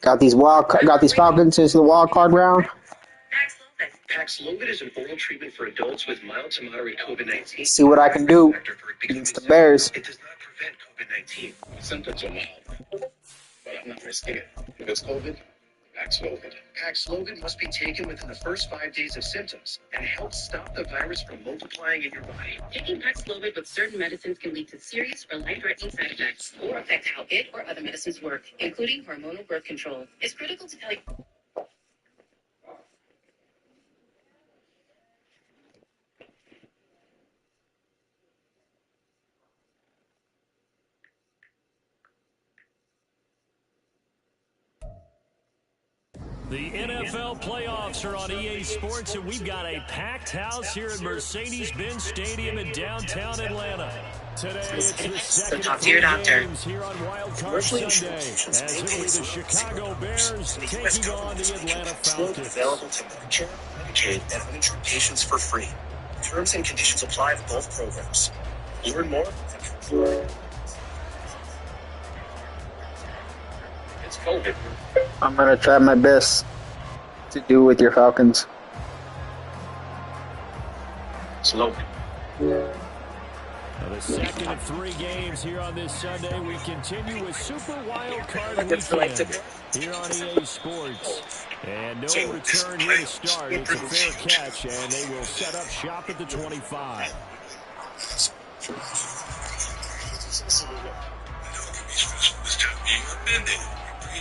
Got these Falcons into the wild card round. Paxlovid is an oral treatment for adults with mild to moderate COVID-19. See what I can do against the Bears. It does not prevent COVID-19. Symptoms are mild, but I'm not risking it. If it's COVID, Paxlovid. Paxlovid must be taken within the first 5 days of symptoms and helps stop the virus from multiplying in your body. Taking Paxlovid with certain medicines can lead to serious or life-threatening side effects or affect how it or other medicines work, including hormonal birth control. It's critical to tell you. The NFL playoffs are on EA Sports, and we've got a packed house here at Mercedes-Benz Stadium in downtown Atlanta. Today, it's the second of 3 games here on Wild Card Sunday, as it'll be the Chicago Bears taking on the Atlanta Falcons. Available to Medicare, Medicaid, and uninsured patients for free. Terms and conditions apply to both programs. Learn more at It's COVID. I'm gonna try my best to do with your Falcons. Slow. Now the second of 3 games here on this Sunday. We continue with Super Wild Card Weekend here on EA Sports. And no return here to start. It's a fair catch, and they will set up shop at the 25.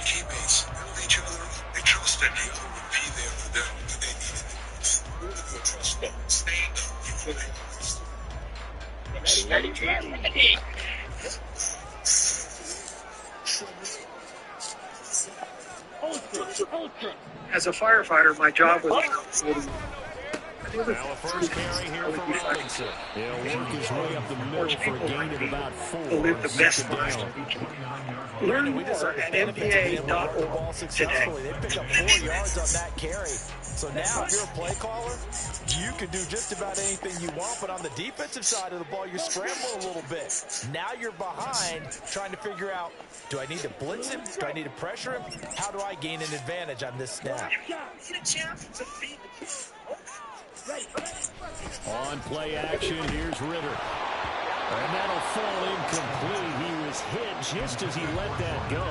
Teammates build each other up. They trust that you will be there for them when they need it. Beautiful trust them. Stand up. You feel it. As a firefighter, my job was now a first carry here for Robinson. He'll work his way up the middle for a gain of about 4. Live the best life. Learn more at NBA.org today. They picked up 4 yards on that carry. So now if you're a play caller, you can do just about anything you want, but on the defensive side of the ball, you're scrambling a little bit. Now you're behind trying to figure out, do I need to blitz him? Do I need to pressure him? How do I gain an advantage on this snap? On play action, here's Ritter. And that'll fall incomplete. He was hit just as he let that go.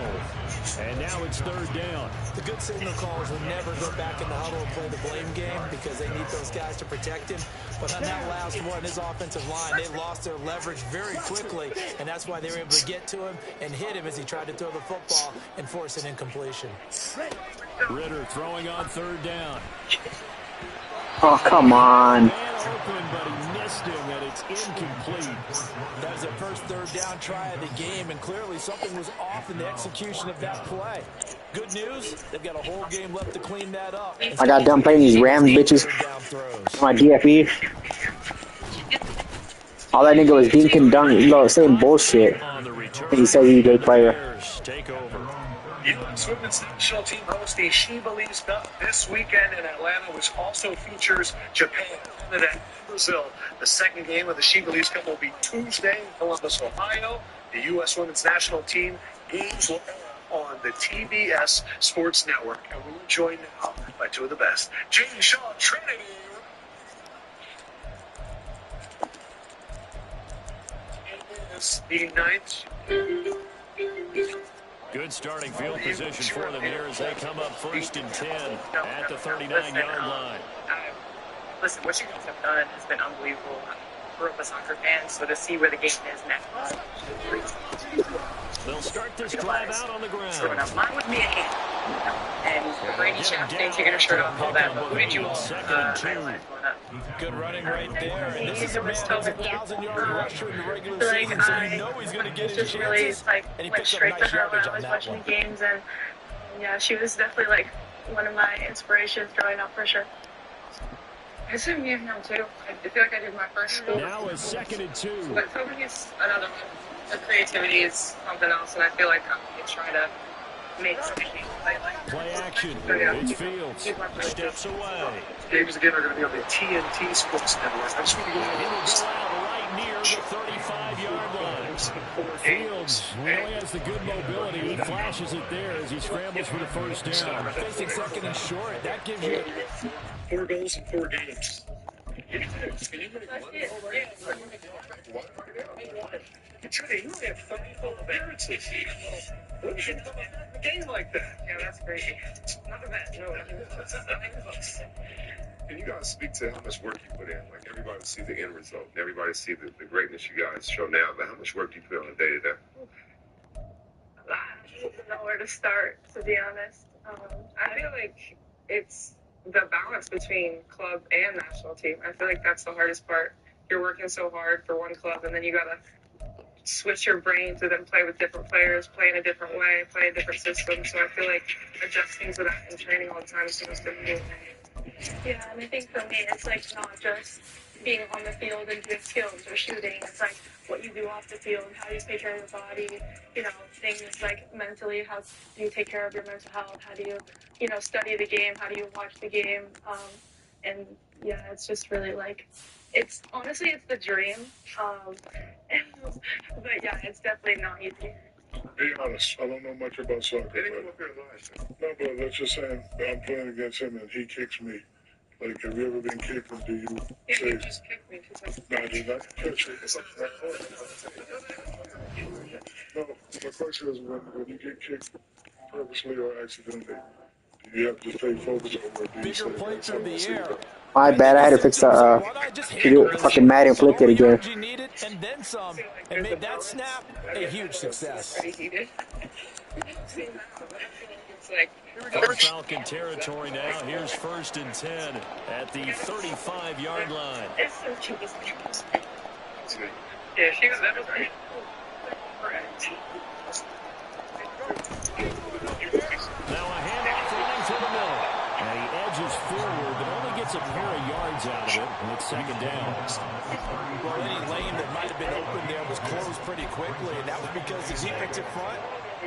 And now it's 3rd down. The good signal callers will never go back in the huddle and play the blame game because they need those guys to protect him. But on that last one, his offensive line, they lost their leverage very quickly, and that's why they were able to get to him and hit him as he tried to throw the football and force an incompletion. Ritter throwing on 3rd down. Oh, come on. Open, but he missed him, and it's incomplete. That was the first 3rd down try of the game, and clearly something was off in the execution of that play. Good news, they've got a whole game left to clean that up. I got done playing these Rams bitches. My DFE. All that nigga was dinking dunk, saying bullshit. And he said he's a good player. Take over. The U.S. Women's National Team hosts the She Believes Cup this weekend in Atlanta, which also features Japan, Canada, and Brazil. The second game of the She Believes Cup will be Tuesday in Columbus, Ohio. The U.S. Women's National Team games will air on the TBS Sports Network. And we are joined now by 2 of the best. Jane Shaw, Trinity. It is the 9th. Good starting field position for them here as they come up 1st and 10 at the 39-yard line. Listen, what you guys have done has been unbelievable. I grew up a soccer fan, so to see where the game is now. They'll start this drive out on the ground. Mine with me a hand. And the Brady Chapman taking a shirt off, all that. But who did you all highlight? Good running right there. And this is a man that's 1,000-yard rusher in the regular season, so you know he's going to get his chances. And he went straight to her when I was watching the games. And yeah, she was definitely like one of my inspirations growing up for sure. I assume you know too. I feel like I did my first school. Now it's 2nd and 2. But coding is another one. The creativity is something else, and I feel like I'm trying to make something. Play action. It's Fields. Steps away. Games again are going to be on the TNT Sports Network. I'm just going to go out right near the 35-yard line. Fields really has the good mobility. He flashes it there as he scrambles for the first down. Facing second and short, that gives you 4 goals in 4 games. You only have 30 full appearances. What is it about a game like that? Yeah, that's crazy. Not bad. No, that's not even close. Can you guys speak to how much work you put in? Like, everybody see the end result. Everybody see the greatness you guys show now, but how much work do you put on a day-to-day? I don't even know where to start, to be honest. I feel like it's the balance between club and national team. I feel like that's the hardest part. You're working so hard for one club, and then you gotta switch your brain to then play with different players, play in a different way, play a different system. So I feel like adjusting to that in training all the time is the most difficult. Yeah, and I think for me, it's like not just being on the field and doing skills or shooting. It's like what you do off the field, how you take care of your body, things like mentally, how do you take care of your mental health, how do you, study the game, how do you watch the game, and yeah, it's just really like, it's the dream, but yeah, it's definitely not easy. Be honest, I don't know much about soccer, but let's just say I'm playing against him and he kicks me. Like, have you ever been kicked and do you say... You just kicked me. No, I did not catch you. No, my question is when you get kicked purposely or accidentally, do you have to stay focused or do you bigger play through the air. My bad, I had to fix the fucking Madden flipped it again. You needed, and then some, and made that snap a huge success. Falcon territory now. Here's 1st and 10 at the 35-yard line. Yeah, she was that was right. Correct. Now a handoff running through the middle. And he edges forward, but only gets a pair of yards out of it. And it's 2nd down. Well, any lane that might have been open there was closed pretty quickly, and that was because the defensive front,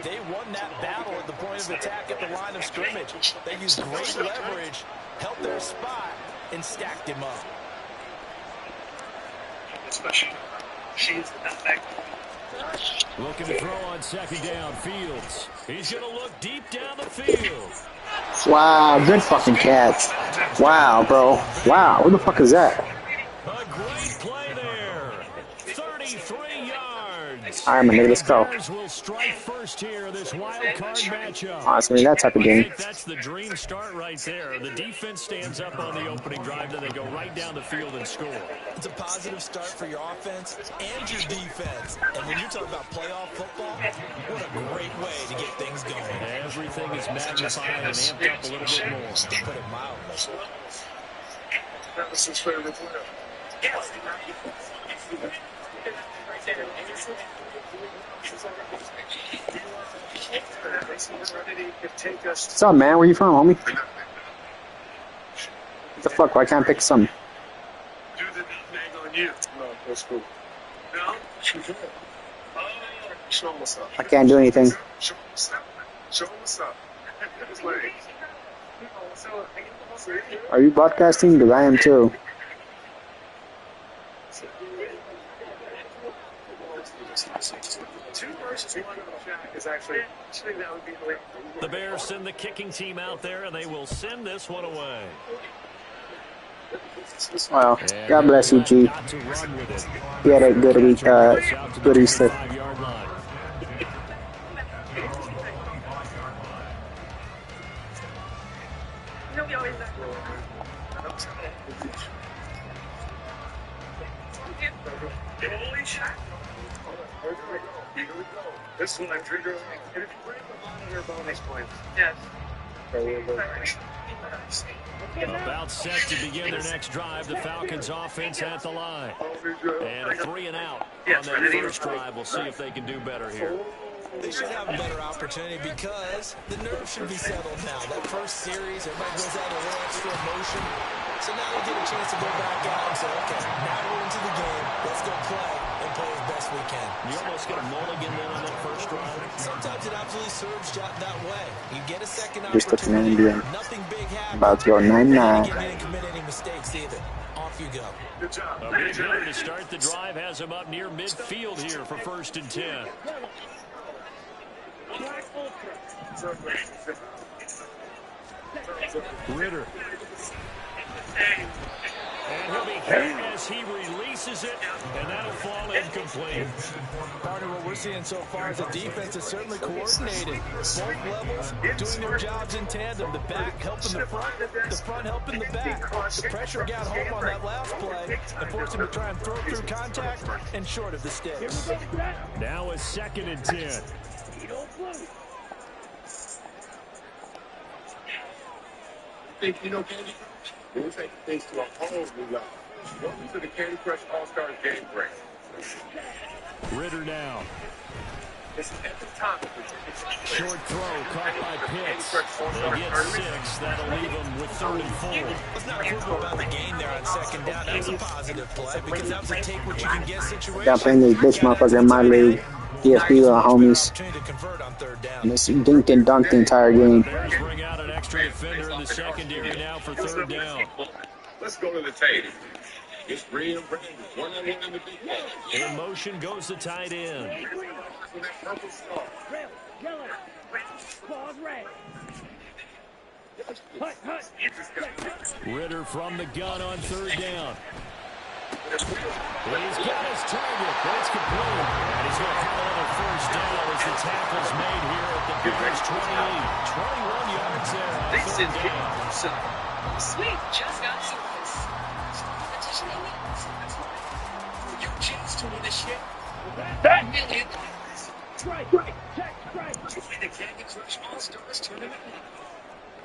they won that battle at the point of attack at the line of scrimmage. They used great leverage, held their spot, and stacked him up. Especially, she's not back. Looking to throw on 2nd down. Fields. He's going to look deep down the field. Wow, good fucking catch. Wow, bro. Wow, what the fuck is that? A great play there. 33 yards. All right, my nigga, let's go. Bears will strike first here, this wild card matchup. Honestly, that type of I game. think that's the dream start right there. The defense stands up on the opening drive, then they go right down the field and score. It's a positive start for your offense and your defense. And when you're talking about playoff football, what a great way to get things going. Everything is magnified and amped up a little bit more. To put it mildly. That was his favorite player. Yes. What's up, man? Where you from, homie? What the fuck? Why can't I pick some? Do the nutmeg on you. No, that's cool. No? She can. Show him what's up. I can't do anything. Show him what's up. Show him what's up. It's like, Are you broadcasting? Because I am too. two versus one on Jack is actually that would be hilarious. The Bears send the kicking team out there, and they will send this one away. Well, God bless you, G. You had a good week, good Easter. This one I'm triggering. And if you bring the monitor bonus points. Yes. About set to begin their next drive. The Falcons offense at the line. And a 3 and out on that first drive. We'll see if they can do better here. They should have a better opportunity because the nerves should be settled now. That first series, everybody goes out a little extra emotion. So now they get a chance to go back out and say, okay, now we're into the game. Let's go play and play as best we can. You almost get a mulligan then on that first drive. Sometimes it absolutely serves that way. You get a second Just took an opportunity. Indian. Nothing big happens. About to go 9-9. Didn't commit any mistakes either. off you go. Good job. A big hitter to start the drive has him up near midfield here for 1st and 10. Ritter. And he'll be hit as he releases it, and that'll fall incomplete. Partner, what we're seeing so far is the defense is certainly coordinated. Both levels doing their jobs in tandem. The back helping the front helping the back. The pressure got home on that last play and forced him to try and throw through contact and short of the sticks. Now a 2nd and 10. Think you know Candy Crush? We'll take things to a whole new level. Welcome to the Candy Crush All-Stars game break. Ritter now. It's at the top of the Short throw caught by Pitts. They get 6. That'll leave them with 3rd and 4. Let's not quibble about the gain there on 2nd down. That was a positive play because that was a take what you can get situation. Got playing this bitch motherfucker in my league. DSP with our homies. And it's dinked and dunked the entire game. Bears bring out an extra defender in the secondary now for 3rd down. Let's go to the table. It's real Brandon. One-on-one in the big ball. In motion goes the tight end. Ritter from the gun on 3rd down. He's got his target, but it's complete. And he's going to have another 1st down as the tackle's made here at the Bears 28. 21 yards there on 3rd down. Sweet, just got service. You chance to win this shit. Million. Join the Candy Crush All-Stars tournament.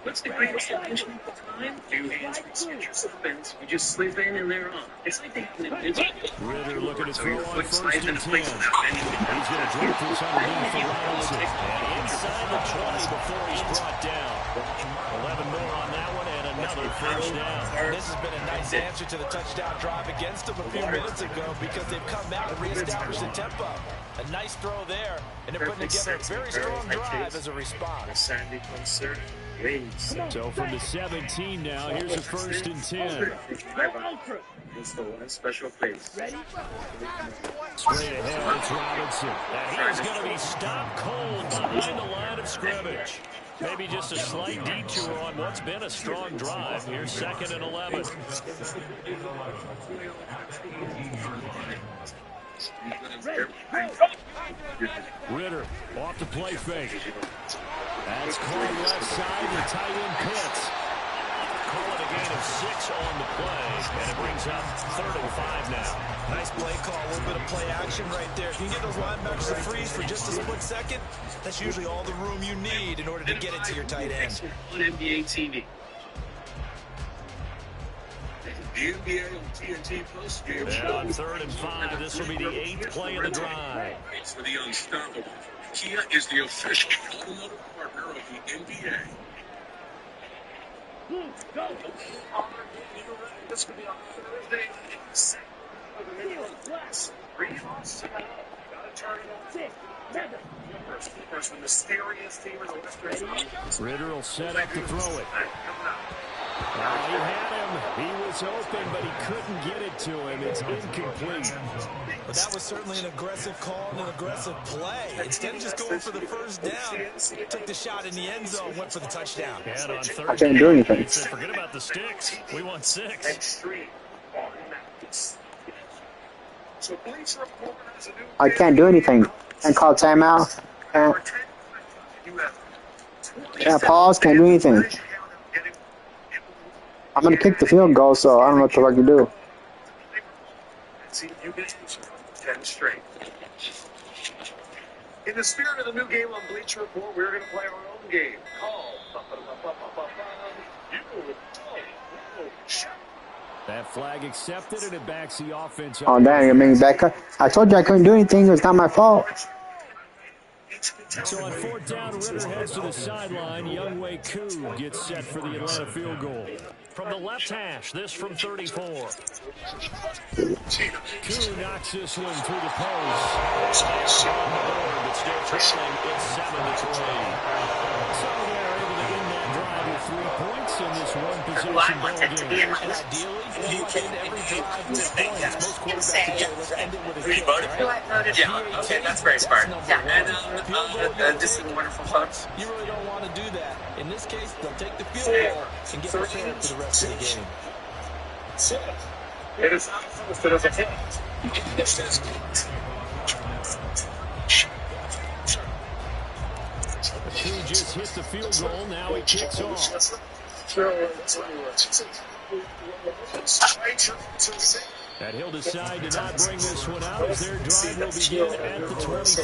What's the greatest invention of the time? Two hands reset your suspense. You just slip in and they're on. It's like they can invent. Ritter looking to throw on 1st and 10. He's going to drop this underneath for Robinson. And inside the 20 before he's brought down. 11 more on that one and another 1st down. This has been a nice answer to the touchdown drive against them a few minutes ago because they've come out and reestablished the tempo. A nice throw there, and they're putting together a very strong drive as a response. So from the 17 now, here's a 1st and 10. It's the one special place. Straight ahead, it's Robinson. And he's going to be stopped cold behind the line of scrimmage. Maybe just a slight detour on what's been a strong drive. Here's 2nd and 11. Ritter off the play fake. That's called left side to tight end Pitts. Call it a gain of 6 on the play, and it brings up 3rd and 5 now. Nice play call, a little bit of play action right there. If you can get those linebackers to freeze for just a split second, that's usually all the room you need in order to get it to your tight end. On NBA TV. The NBA on TNT Plus game. And on 3rd and 5, this will be the 8th play of the drive. It's for the unstoppable. Kia is the official automotive partner of the NBA. This will be on Thursday. Gotta turn it on. First, the mysterious team in the Western. Ritter will set up to throw it. He had him. He was open, but he couldn't get it to him. It's incomplete. But that was certainly an aggressive call and an aggressive play. Instead of just going for the 1st down, took the shot in the end zone, went for the touchdown. And on 3rd I can't do anything. he said, forget about the sticks. We want 6. Extreme. So I can't do anything. Can't call timeout. Can't pause. Can't do anything. I'm going to kick the field goal, so I don't know what the fuck to do. See, you get 10 straight. In the spirit of the new game on Bleacher Report, we're going to play our own game. Call. That flag accepted, and it backs the offense up. Oh, damn, you're making back up. I told you I couldn't do anything. It was not my fault. So on 4th down, Ritter heads to the sideline. Youngway Koo gets set for the Atlanta field goal. From the left hash, this from 34. Koo knocks this one through the post. On the board, but still trailing. It's 7-3. So they're able to end that drive with 3 points in this one-possession ball game. And ideally, you want to end every drive with points. Most quarterbacks would say, let's end it with a kick, right? Yeah, okay, that's very smart. And this is wonderful fun. You really don't want to do that. In this case, they'll take the field goal and get prepared for the rest of the game. It is not posted as a hit. He just hit the field goal. Now he kicks off. And he'll decide to not bring this one out as their drive will begin at the 25.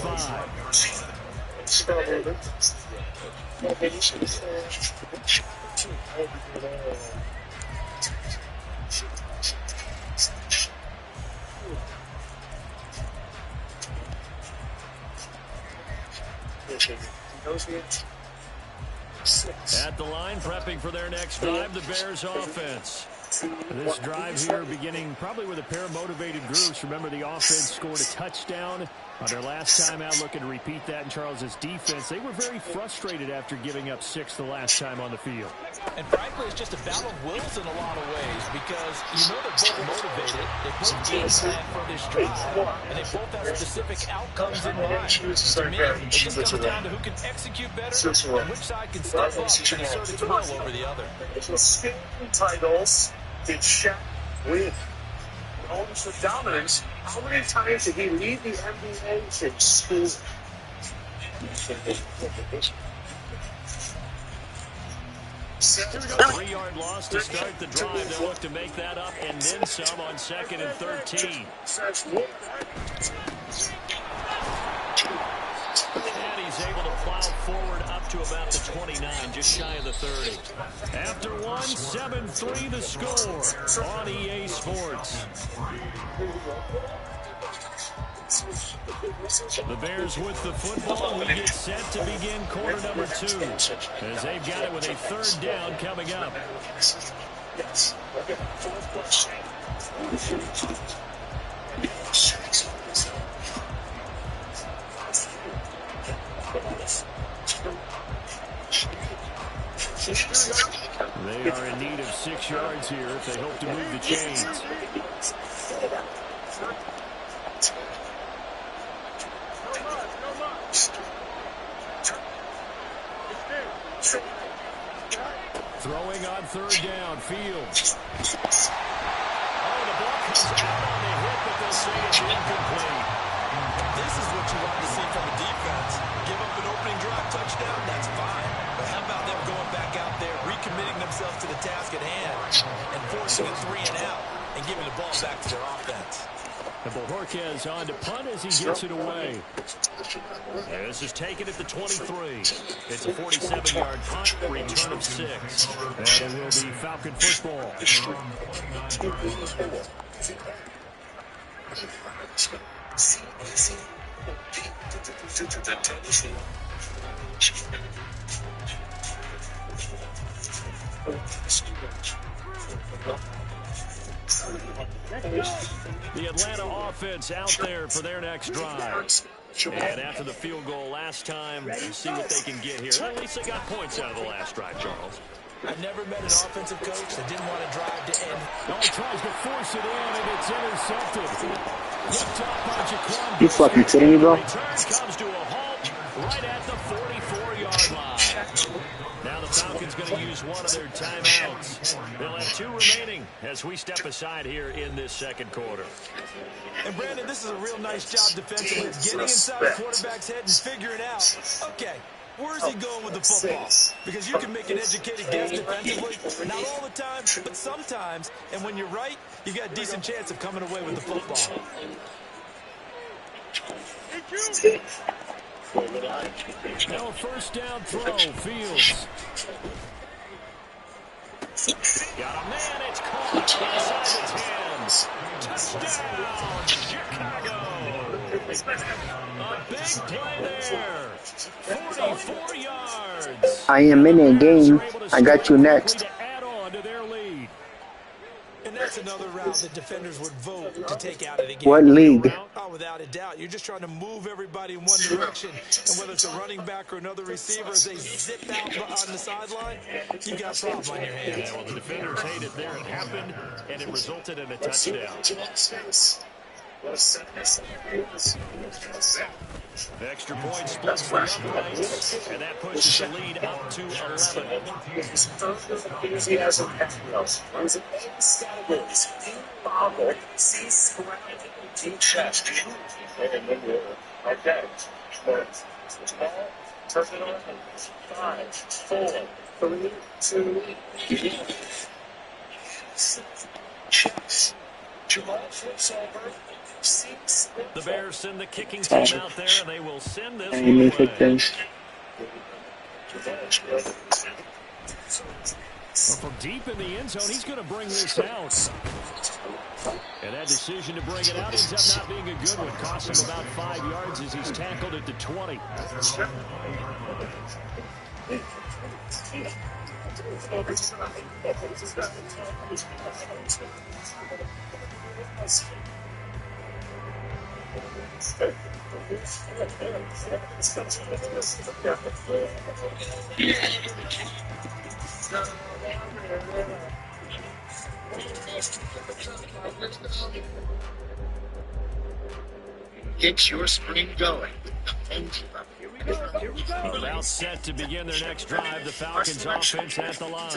At the line, prepping for their next drive, the Bears offense. This drive here beginning probably with a pair of motivated groups. Remember, the offense scored a touchdown on their last time out, looking to repeat that in Charles's defense. They were very frustrated after giving up 6 the last time on the field. And frankly, it's just a battle of wills in a lot of ways because you know they're both motivated, they both game plan for this drive, and they both have specific outcomes in mind. To me, it just comes down to who can execute better and which side can step up and assert its will over the other. Titles did Shaq win? Known for dominance, how many times did he lead the NBA in school? 3-yard loss to start the drive. They'll look to make that up and then some on 2nd and 13. And he's able to plow forward up to about the 29, just shy of the 30. After one, 7-3 the score on EA Sports. The Bears with the football. We get set to begin quarter number 2 as they've got it with a 3rd down coming up. They are in need of 6 yards here if they hope to move the chains. Throwing on 3rd down, Fields. Oh, the ball comes out on the hit, but they'll say it's incomplete. This is what you want to see from a defense. Give up an opening drive touchdown, that's fine. But how about them going back out there, recommitting themselves to the task at hand, and forcing a 3 and out, and giving the ball back to their offense. And Bojorquez on to punt as he gets it away. And this is taken at the 23. It's a 47-yard punt, return of 6. And it will be Falcon football. The Atlanta offense out there for their next drive. And after the field goal last time, we'll see what they can get here. At least they got points out of the last drive, Charles. I've never met an offensive coach that didn't want to drive to end. Oh, he tries to force it in, and it's intercepted. You fucking kidding me, bro? Return comes to a halt right at the 44-yard line. Now the Falcons going to use one of their timeouts. They'll have 2 remaining as we step aside here in this 2nd quarter. And Brandon, this is a real nice job defensively, getting inside the quarterback's head and figuring out, okay, where's he going with the football? Because you can make an educated guess defensively, not all the time, but sometimes. And when you're right, you got a decent chance of coming away with the football. Now 1st down throw, Fields. Got a man, it's caught inside the 10. Touchdown, Chicago. A big play there. 44 yards. I am in a game. I got you next. To add on to their lead. And now That's another route that defenders would vote to take out of the game. What league? Oh, without a doubt. You're just trying to move everybody in one direction, and whether it's a running back or another receiver, as they zip out on the sideline, you've got a problem on your hands. Yeah, well, the defenders hate it there. It happened, and it resulted in a touchdown. Extra point splits the uprights, and that pushes the lead up to 11. Enthusiasm runs in all categories. Deep bobble, C square, deep chest. Okay. Small, turn it on. 5, 4, 3, 2, 1. Chest. Jamal flips over. The Bears send the kicking team out there, and they will send this one Amy away. Fickens. Well, from deep in the end zone, he's going to bring this out. And that decision to bring it out ends up not being a good one. Cost him about 5 yards as he's tackled at the 20. Get your spring going. About set to begin their next drive, the Falcons offense at the line.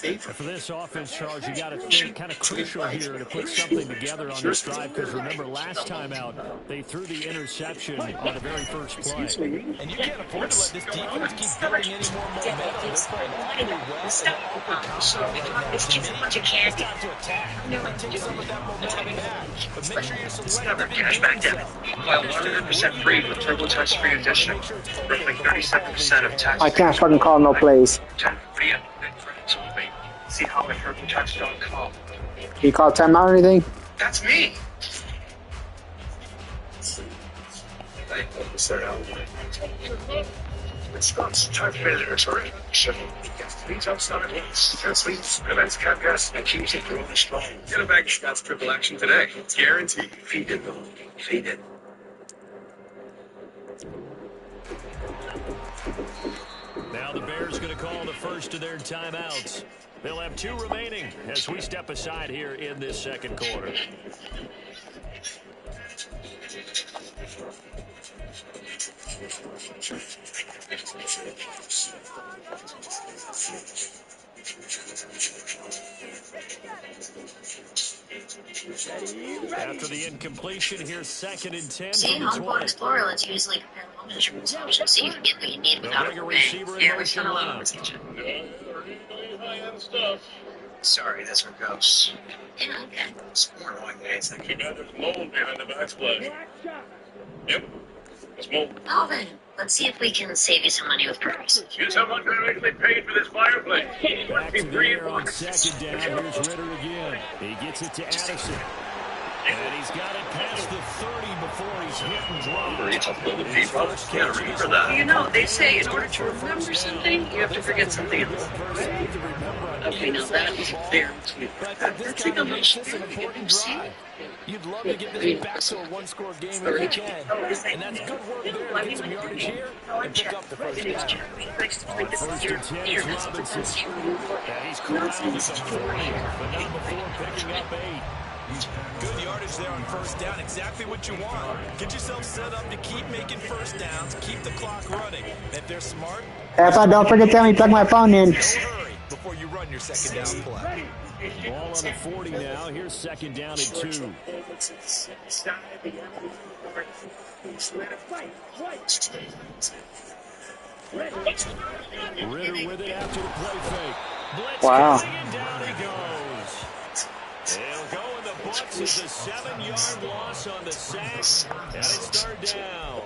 And for this offense, Charles, you got to think kind of crucial here to put something together on this drive, because remember last time out, they threw the interception on the very first play. And you can't afford to let this defense keep building any more momentum. They're playing really well. They're awfully confident right now. To me, it's got to attack. Take some of that momentum back. But make sure you're selective. Cashback debit. File 100% free with TurboTax free edition. Roughly 37% of tax. I can't fucking call no plays. See how at TurboTax.com. You call timeout or anything? That's me. Response type failures or inaction. These outside hits. Sleeps, prevents capgas, and keeps it growing strong. Get a bag of Scott's triple action today. It's guaranteed. Feed it, though. Feed it. Now the Bears going to call the first of their timeouts. They'll have 2 remaining as we step aside here in this second quarter. After the incompletion, here's 2nd and 10. See, on Board Explorer lets you easily compare home insurance options so you can get what you need without overpaying. Yeah, we spent a lot on this kitchen. Sorry, that's our ghost. Yeah, okay. It's more annoying than anything. Too bad there's mold behind the backsplash. Yep, it's mold. Well then, let's see if we can save you some money with pros. Here's how much I actually paid for this fireplace. Back to the air on 2nd down. Here's Ritter again. He gets it to Addison. And he's got it past the 30 before he's hit and dropped. Can't remember that. You know, they say in order to remember something, you have to forget something else. Okay, now that is very sweet. This is an important drive. You'd love to get this back to a one-score game if you can. And that's good work there to get some yardage here and pick up the first down. First and 10 is Robinson. And he's corralled at the 40, but not before picking up 8. Good yardage there on first down. Exactly what you want. Get yourself set up to keep making first downs, keep the clock running. And if they're smart, If I don't forget to tell me, plug my phone in. don't hurry before you run your second down play. Ball on the 40 now. Here's 2nd down and 2. Ritter with it after the play fake. Blitz Wow. coming, and down he goes. It'll go in the books as a 7-yard loss on the sack, and it's 3rd down.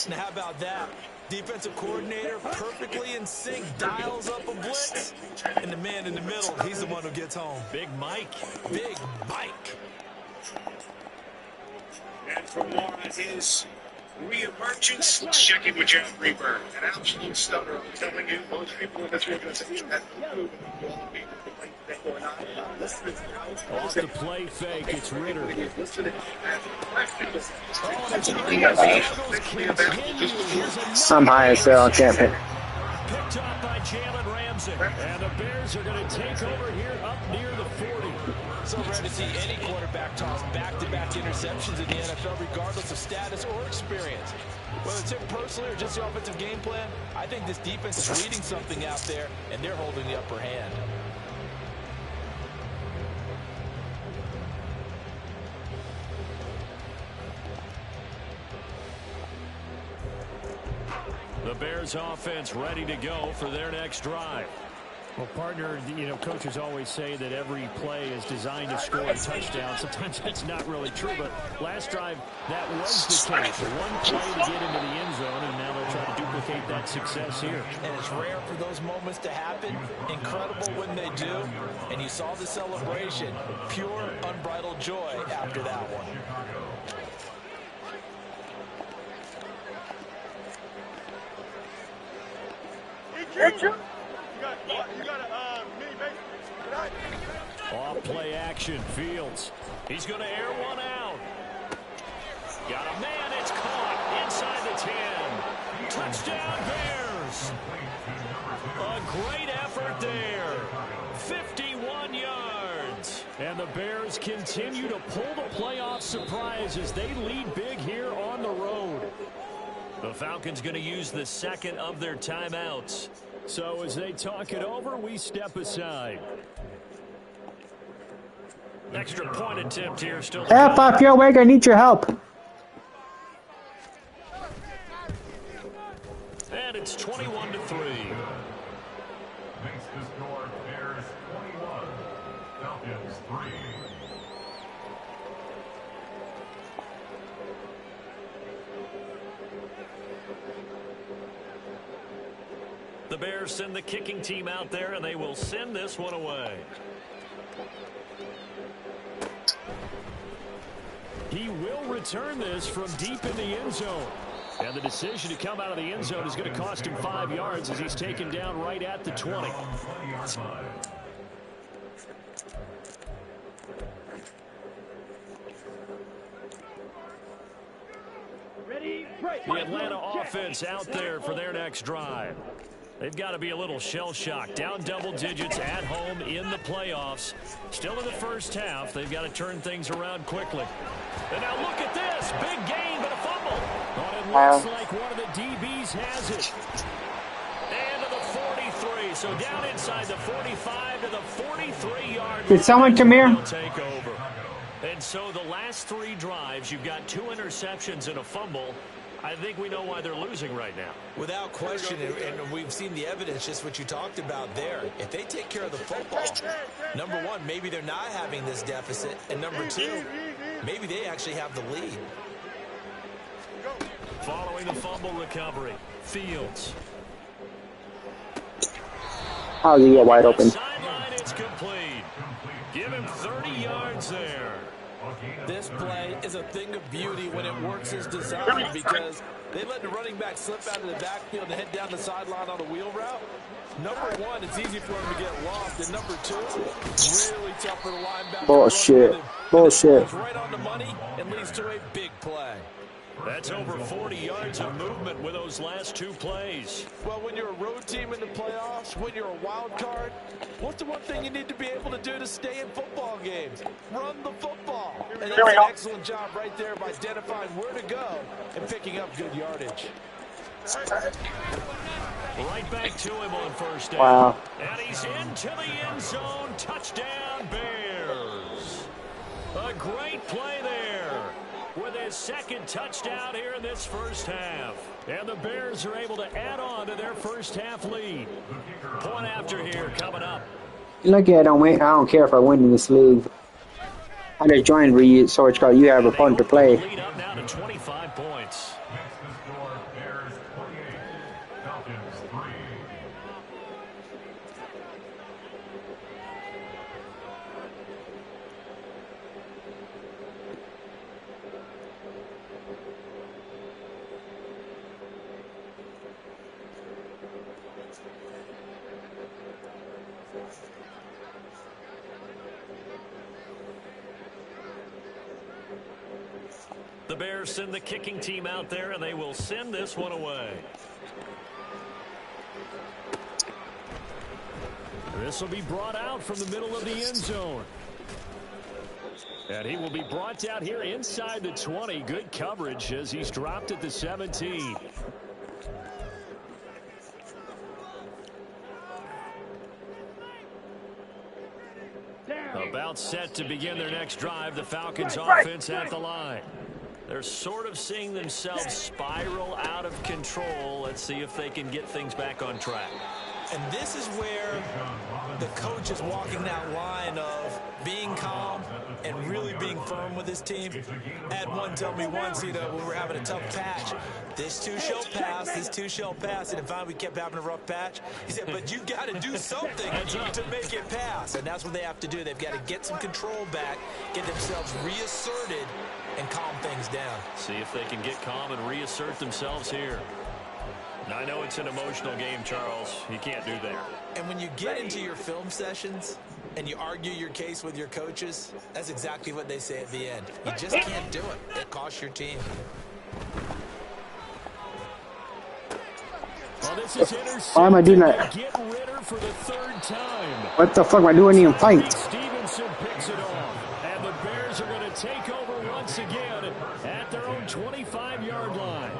Now, how about that? Defensive coordinator perfectly in sync, dials up a blitz, and the man in the middle, he's the one who gets home. Big Mike. Big Mike. And for more, it is Reemergence. Let's check in with John Greenberg. An absolute stunner. I'm telling you, most people in this organization have no clue or not. Off the play fake, it's Ritter. Somehow ISL can't hit. Picked off by Jalen Ramsey. And the Bears are going to take over here up near the 40. So rare to see any quarterback toss back-to-back interceptions in the NFL, regardless of status or experience. Whether it's him personally or just the offensive game plan, I think this defense is reading something out there, and they're holding the upper hand. The Bears offense ready to go for their next drive. Well, partner, coaches always say that every play is designed to score a touchdown. Sometimes that's not really true, but last drive, that was the case. One play to get into the end zone, and now they'll try to duplicate that success here. And it's rare for those moments to happen. Incredible when they do. And you saw the celebration. Pure, unbridled joy after that one. Off play action, Fields. He's going to air one out. Got a man, it's caught inside the 10. Touchdown Bears. A great effort there. 51 yards. And the Bears continue to pull the playoff surprise as they lead big here on the road. The Falcons going to use the second of their timeouts. So as they talk it over, we step aside. Extra point attempt here. Still. Help up your way. I need your help. And it's 21-3. Makes the score Bears 21, Falcons 3. The Bears send the kicking team out there, and they will send this one away. He will return this from deep in the end zone. And the decision to come out of the end zone is going to cost him 5 yards as he's taken down right at the 20. The Atlanta offense out there for their next drive. They've got to be a little shell-shocked. Down double digits at home in the playoffs. Still in the first half. They've got to turn things around quickly. And now look at this. Big gain, but a fumble. Oh, it looks like one of the DBs has it. And to the 43. So down inside the 45 to the 43-yard line. Did someone come here? Take over. And so the last 3 drives, you've got 2 interceptions and a fumble. I think we know why they're losing right now. Without question, and we've seen the evidence, just what you talked about there. If they take care of the football, number one, maybe they're not having this deficit, and number two, maybe they actually have the lead. Following the fumble recovery, Fields. Oh, you get wide open. Sideline, it's complete. Give him 30 yards there. This play is a thing of beauty when it works as designed because they let the running back slip out of the backfield and head down the sideline on a wheel route. Number one, it's easy for him to get lost. And number two, really tough for the linebacker. Bullshit. Bullshit. It's right on the money and leads to a big play. That's over 40 yards of movement with those last 2 plays. Well, when you're a road team in the playoffs, when you're a wild card, what's the one thing you need to be able to do to stay in football games? Run the football. And that's an excellent job right there of identifying where to go and picking up good yardage. Right back to him on first down. Wow. And he's into the end zone. Touchdown, Bears. A great play there with his second touchdown here in this first half. And the Bears are able to add on to their first half lead. Point after here coming up. Look at I don't care if I win in this league. I just joined Research because you have a fun to play. Lead up now to 25 points. Makes the score Bears 28, Falcons 3. The Bears send the kicking team out there, and they will send this one away. This will be brought out from the middle of the end zone. And he will be brought down here inside the 20. Good coverage as he's dropped at the 17. About set to begin their next drive. The Falcons offense at the line. They're sort of seeing themselves spiral out of control. Let's see if they can get things back on track. And this is where the coach is walking that line of being calm and really being firm with his team. Ed one told me once, when we were having a tough patch, this too shall pass, this too shall pass. And finally we kept having a rough patch. He said, but you got to do something to make it pass. And that's what they have to do. They've got to get some control back, get themselves reasserted, and calm things down. See if they can get calm and reassert themselves here. Now, I know it's an emotional game, Charles. You can't do that. And when you get into your film sessions and you argue your case with your coaches, that's exactly what they say at the end. You just can't do it. It costs your team. Well, this is why am I doing that? Get Ritter for the third time. What the fuck am I doing even fight? Stevenson picks it off. And the Bears are going to take over once again at their own 25-yard line.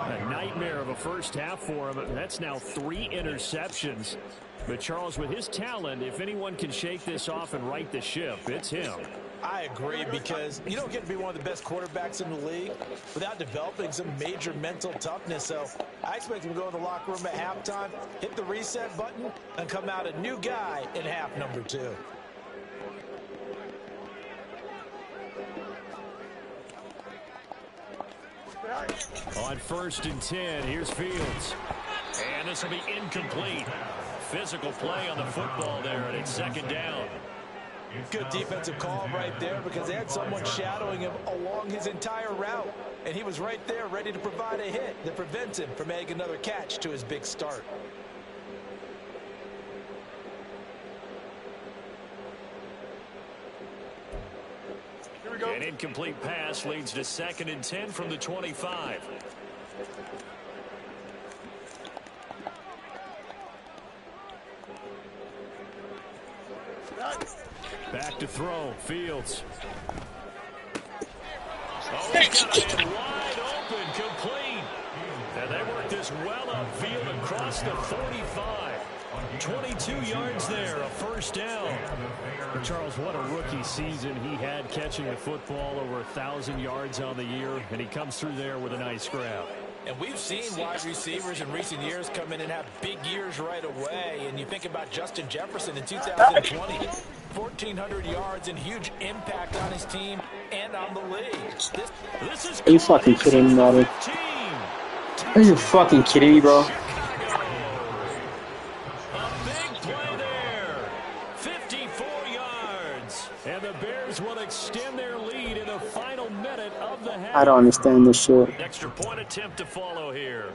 A nightmare of a first half for him. That's now 3 interceptions. But Charles, with his talent, if anyone can shake this off and right the ship, it's him. I agree, because you don't get to be one of the best quarterbacks in the league without developing some major mental toughness. So I expect him to go in the locker room at halftime, hit the reset button, and come out a new guy in half number 2. On 1st and 10, here's Fields. And this will be incomplete. Physical play on the football there, and it's 2nd down. Good defensive call right there, because they had someone shadowing him along his entire route. And he was right there ready to provide a hit that prevents him from making another catch to his big start. An incomplete pass leads to 2nd and 10 from the 25. Back to throw. Fields. Oh, he's got a man wide open, complete. And they work this well upfield across the 45. 22 yards there, a 1st down. Charles, what a rookie season he had, catching the football over 1,000 yards on the year, and he comes through there with a nice grab. And we've seen wide receivers in recent years come in and have big years right away. And you think about Justin Jefferson in 2020, 1,400 yards and huge impact on his team and on the league. Are you fucking kidding me, buddy? Are you fucking kidding me, bro? And the Bears will extend their lead in the final minute of the half. I don't understand this shit. Extra point attempt to follow here.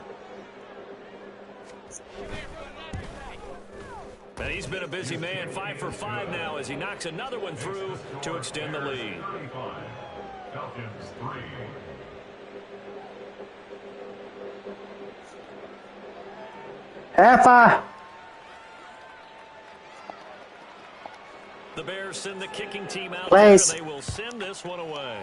And he's been a busy man, 5 for 5 now as he knocks another one through to extend the lead. Falcons 3. Alpha! The Bears send the kicking team out Place. there. They will send this one away.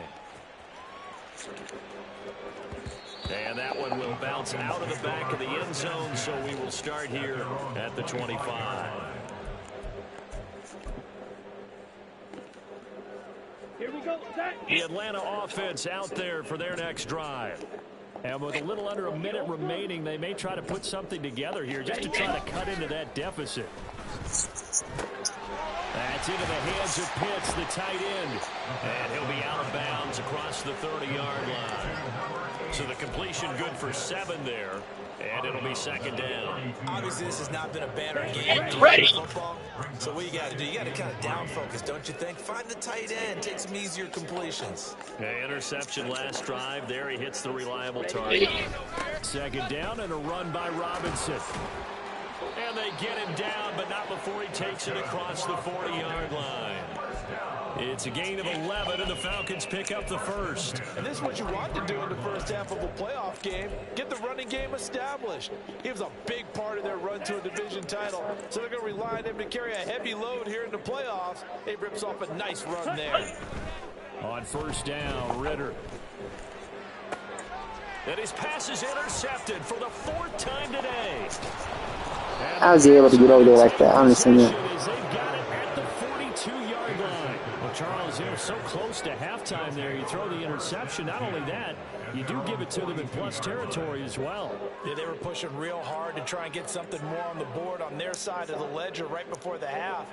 And that one will bounce out of the back of the end zone, so we will start here at the 25. Here we go. The Atlanta offense out there for their next drive. And with a little under a minute remaining, they may try to put something together here just to try to cut into that deficit. That's into the hands of Pitts, the tight end. And he'll be out of bounds across the 30-yard line. So the completion good for 7 there. And it'll be 2nd down. Obviously, this has not been a banner game in football. So what you got to do, you got to kind of down focus, don't you think? Find the tight end, take some easier completions. Interception last drive. There he hits the reliable target. 2nd down and a run by Robinson. And they get him down, but not before he takes it across the 40-yard line. It's a gain of 11, and the Falcons pick up the first. And this is what you want to do in the first half of a playoff game. Get the running game established. He was a big part of their run to a division title. So they're going to rely on him to carry a heavy load here in the playoffs. He rips off a nice run there. On first down, Ritter. And his pass is intercepted for the 4th time today. How was he able to get over there like that? I understand that. They've got it at the 42-yard line. Well, Charles, so close to halftime there. You throw the interception. Not only that, you do give it to them in plus territory as well. Yeah, they were pushing real hard to try and get something more on the board on their side of the ledger right before the half.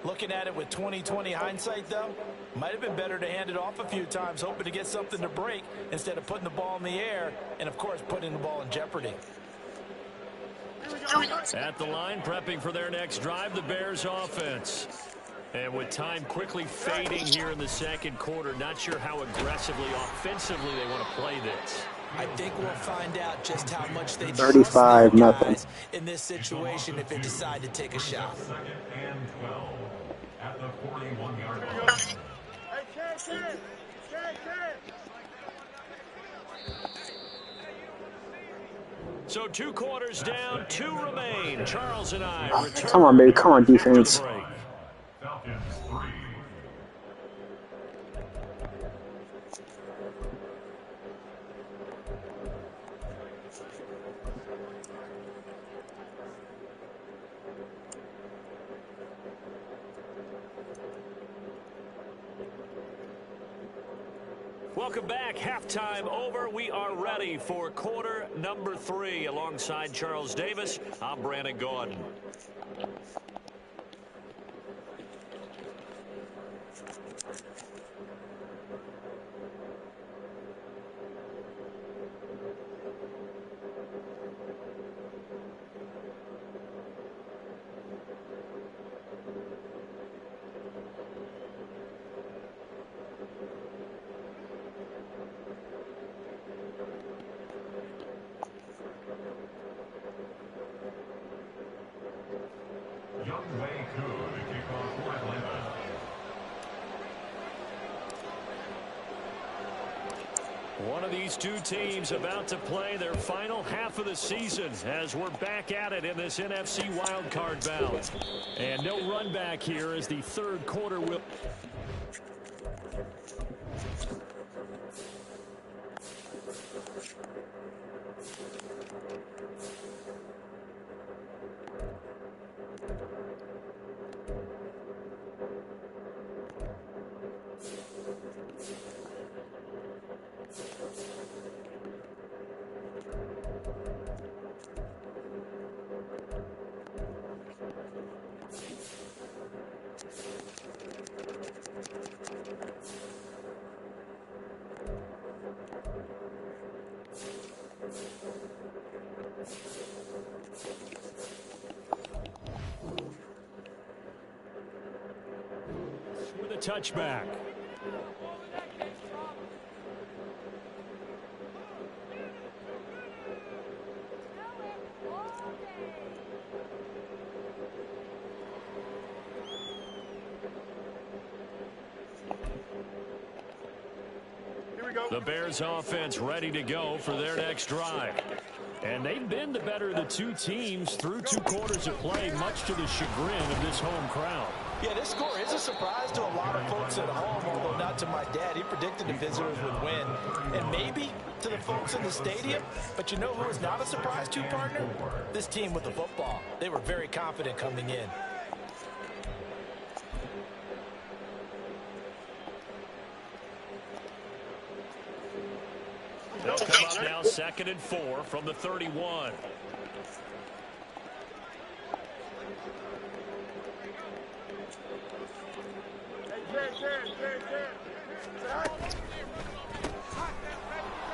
Looking at it with 20/20 hindsight, though, might have been better to hand it off a few times, hoping to get something to break instead of putting the ball in the air and, of course, putting the ball in jeopardy. At the line, prepping for their next drive, the Bears offense. And with time quickly fading here in the second quarter, not sure how aggressively, offensively they want to play this. I think we'll find out just how much they 35-0 in this situation if they decide to take a shot. Second and 12 at the 41-yard line. So 2 quarters down, 2 remain. Charles and I return. Come on, baby. Come on, defense. Falcons 3. Welcome back. Halftime over. We are ready for quarter number 3. Alongside Charles Davis, I'm Brandon Gordon. One of these two teams about to play their final half of the season as we're back at it in this NFC wildcard bout. And no run back here as the third quarter will... with a touchback. The Bears offense ready to go for their next drive. And they've been the better of the two teams through 2 quarters of play, much to the chagrin of this home crowd. Yeah, this score is a surprise to a lot of folks at home, although not to my dad. He predicted the visitors would win. And maybe to the folks in the stadium. But you know who is not a surprise to, partner? This team with the football. They were very confident coming in. They'll come up now 2nd and 4 from the 31.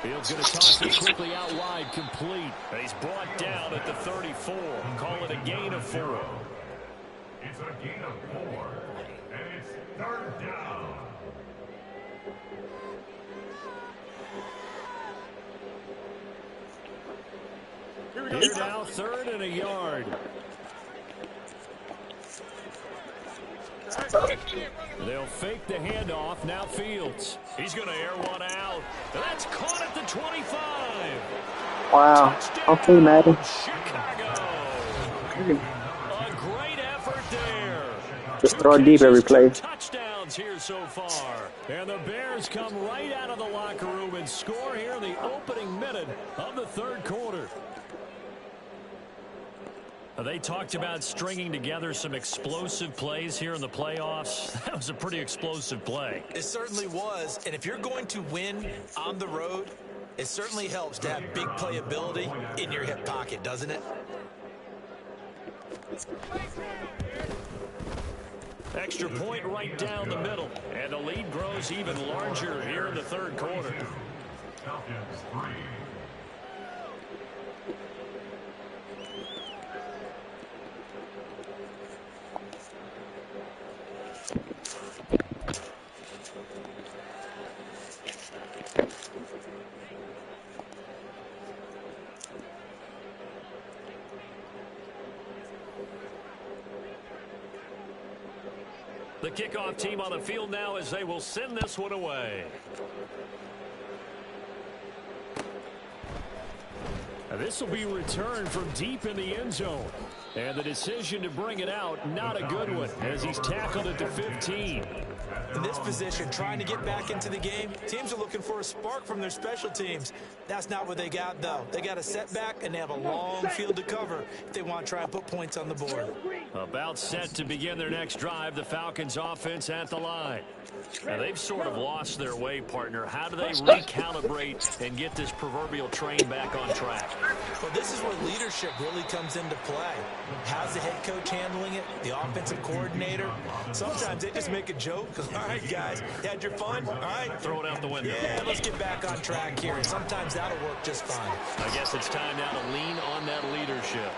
Fields going to toss it quickly out wide, complete. He's brought down at the 34. Call it a gain of 4. It's a gain of 4, and it's 3rd down. Here now, 3rd and a yard. They'll fake the handoff. Now Fields. He's going to air one out. That's caught at the 25. Wow. Okay, Madden. Chicago. Okay. A great effort there. Just throw it deep every play. Touchdowns here so far. And the Bears come right out of the locker room and score here in the opening minute of the third quarter. They talked about stringing together some explosive plays here in the playoffs. That was a pretty explosive play. It certainly was. And if you're going to win on the road, it certainly helps to have big playability in your hip pocket, doesn't it? Extra point right down the middle. And the lead grows even larger here in the third quarter. Falcons 3. The kickoff team on the field now as they will send this one away. This will be returned from deep in the end zone. And the decision to bring it out, not a good one, as he's tackled at the 15. In this position, trying to get back into the game, teams are looking for a spark from their special teams. That's not what they got, though. They got a setback, and they have a long field to cover if they want to try and put points on the board. About set to begin their next drive, the Falcons offense at the line. Now, they've sort of lost their way, partner. How do they recalibrate and get this proverbial train back on track? Well, this is where leadership really comes into play. How's the head coach handling it? The offensive coordinator? Sometimes they just make a joke. All right, guys, you had your fun? All right. Throw it out the window. Yeah, let's get back on track here. And sometimes that'll work just fine. I guess it's time now to lean on that leadership.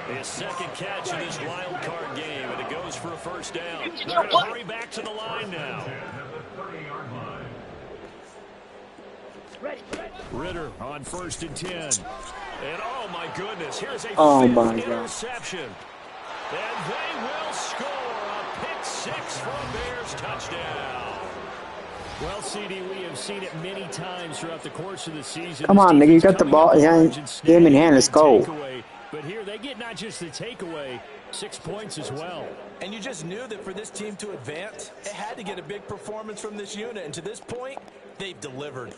His second catch in this wild card game, and it goes for a first down. They're going to hurry back to the line now. Ritter on 1st and 10. And oh my goodness, here's a fifth interception. And they will score a pick six for a Bears touchdown. Well, CD, we have seen it many times throughout the course of the season. Come on, nigga, you got the ball. Yeah, game in hand. Let's go. But here they get not just the takeaway, 6 points as well. And you just knew that for this team to advance, it had to get a big performance from this unit. And to this point, they've delivered.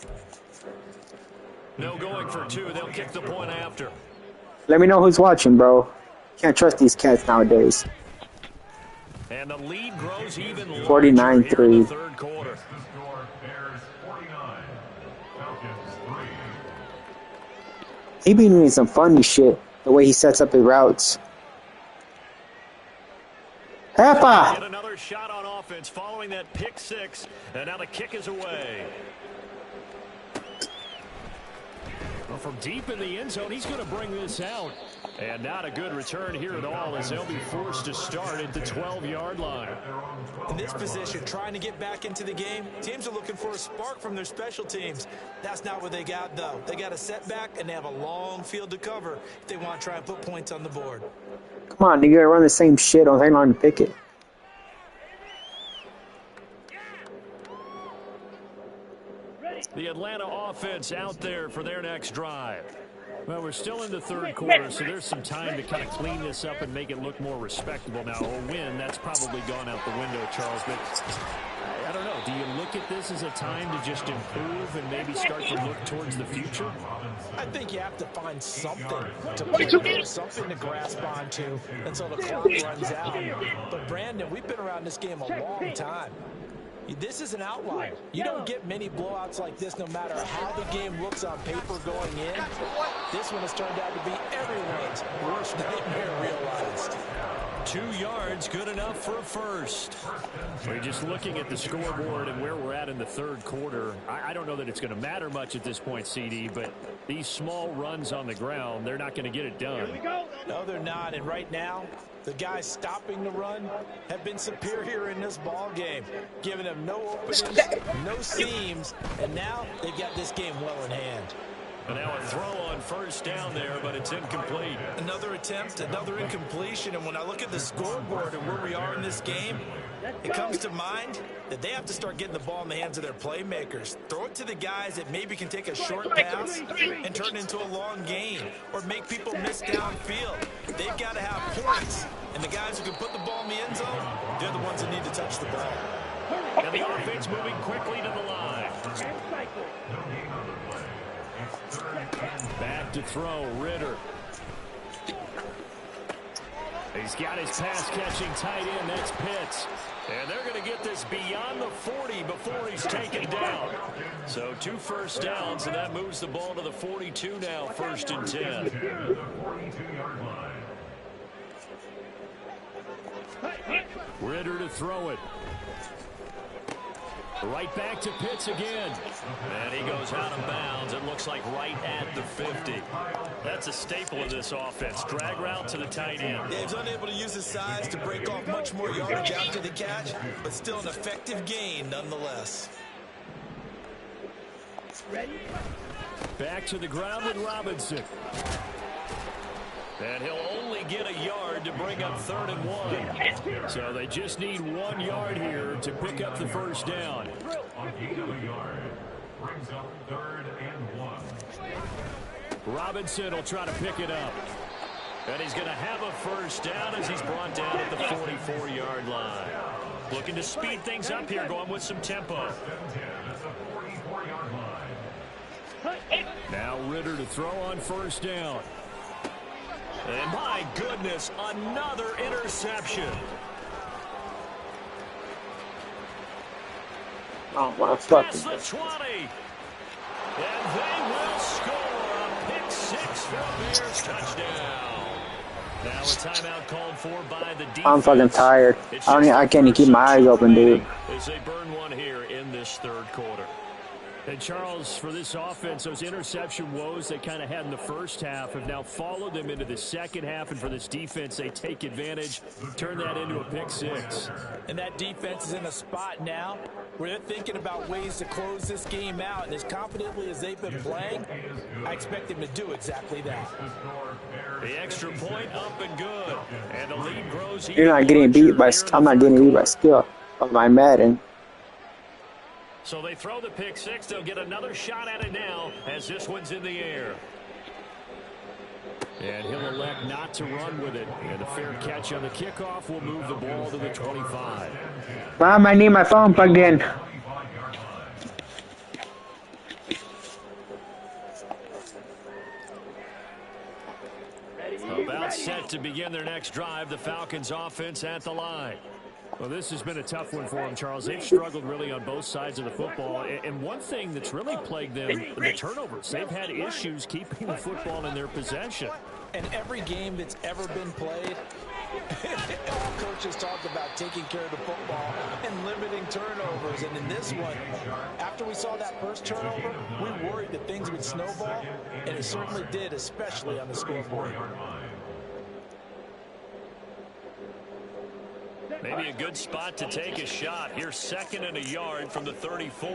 No going for two. They'll kick the point after. Let me know who's watching, bro. Can't trust these cats nowadays. And the lead grows even 49-3. Third quarter. He be doing some funny shit. The way he sets up his routes. Heppa! Get another shot on offense following that pick six. And now the kick is away. Well, from deep in the end zone, he's going to bring this out. And not a good return here at all as they'll be forced to start at the 12-yard line. In this position, trying to get back into the game, teams are looking for a spark from their special teams. That's not what they got, though. They got a setback, and they have a long field to cover if they want to try and put points on the board. Come on, nigga, run the same shit on hang on and pick it. The Atlanta offense out there for their next drive. Well, we're still in the third quarter, so there's some time to kind of clean this up and make it look more respectable. Now, a win, that's probably gone out the window, Charles, but I don't know. Do you look at this as a time to just improve and maybe start to look towards the future? I think you have to find something to play for, something to grasp onto until the clock runs out. But, Brandon, we've been around this game a long time. This is an outlier. You don't get many blowouts like this no matter how the game looks on paper going in. This one has turned out to be everyone's worst nightmare realized. 2 yards, good enough for a first. We're just looking at the scoreboard and where we're at in the third quarter. I don't know that it's going to matter much at this point, CD, but these small runs on the ground, they're not going to get it done. No, they're not. And right now, the guys stopping the run have been superior in this ball game, giving them no openings, no seams, and now they've got this game well in hand. And now a throw on first down there, but it's incomplete. Another attempt, another incompletion. And when I look at the scoreboard and where we are in this game, it comes to mind that they have to start getting the ball in the hands of their playmakers. Throw it to the guys that maybe can take a short pass and turn it into a long gain or make people miss downfield. They've got to have points. And the guys who can put the ball in the end zone, they're the ones that need to touch the ball. And the offense moving quickly to the line. Back to throw, Ritter. He's got his pass-catching tight end. That's Pitts. And they're going to get this beyond the 40 before he's taken down. So 2 first downs, and that moves the ball to the 42 now, 1st and 10. Ritter to throw it. Right back to Pitts again. And he goes out of bounds. It looks like right at the 50. That's a staple of this offense. Drag route to the tight end. Yeah, he's unable to use his size to break off much more yardage after the catch, but still an effective gain nonetheless. Back to the ground with Robinson. And he'll only get a yard to bring up 3rd and 1. So they just need 1 yard here to pick up the first down. A gain of a yard brings up 3rd and 1. Robinson will try to pick it up. And he's going to have a first down as he's brought down at the 44-yard line. Looking to speed things up here, going with some tempo. Now Ritter to throw on first down. And my goodness, another interception. Oh, my fucking. That's the 20. And they will score a pick 6 for a Bears touchdown. Now a timeout called for by the defense. I'm fucking tired. I can't even keep my eyes open, dude. As they burn one here in this 3rd quarter. And Charles, for this offense, those interception woes they kind of had in the first half have now followed them into the second half. And for this defense, they take advantage, turn that into a pick 6. And that defense is in a spot now where they're thinking about ways to close this game out. And as confidently as they've been playing, I expect them to do exactly that. The extra point up and good. And the lead grows. You're not getting beat by. I'm not getting beat by skill of my Madden. So they throw the pick 6. They'll get another shot at it now as this one's in the air. And he'll elect not to run with it. And a fair catch on the kickoff will move the ball to the 25. Mom, I need my phone plugged in. About set to begin their next drive. The Falcons offense at the line. Well, this has been a tough one for them, Charles. They've struggled really on both sides of the football. And one thing that's really plagued them, the turnovers. They've had issues keeping the football in their possession. And every game that's ever been played, all coaches talk about taking care of the football and limiting turnovers. And in this one, after we saw that first turnover, we worried that things would snowball, and it certainly did, especially on the scoreboard. Maybe a good spot to take a shot. Here's 2nd and a yard from the 34.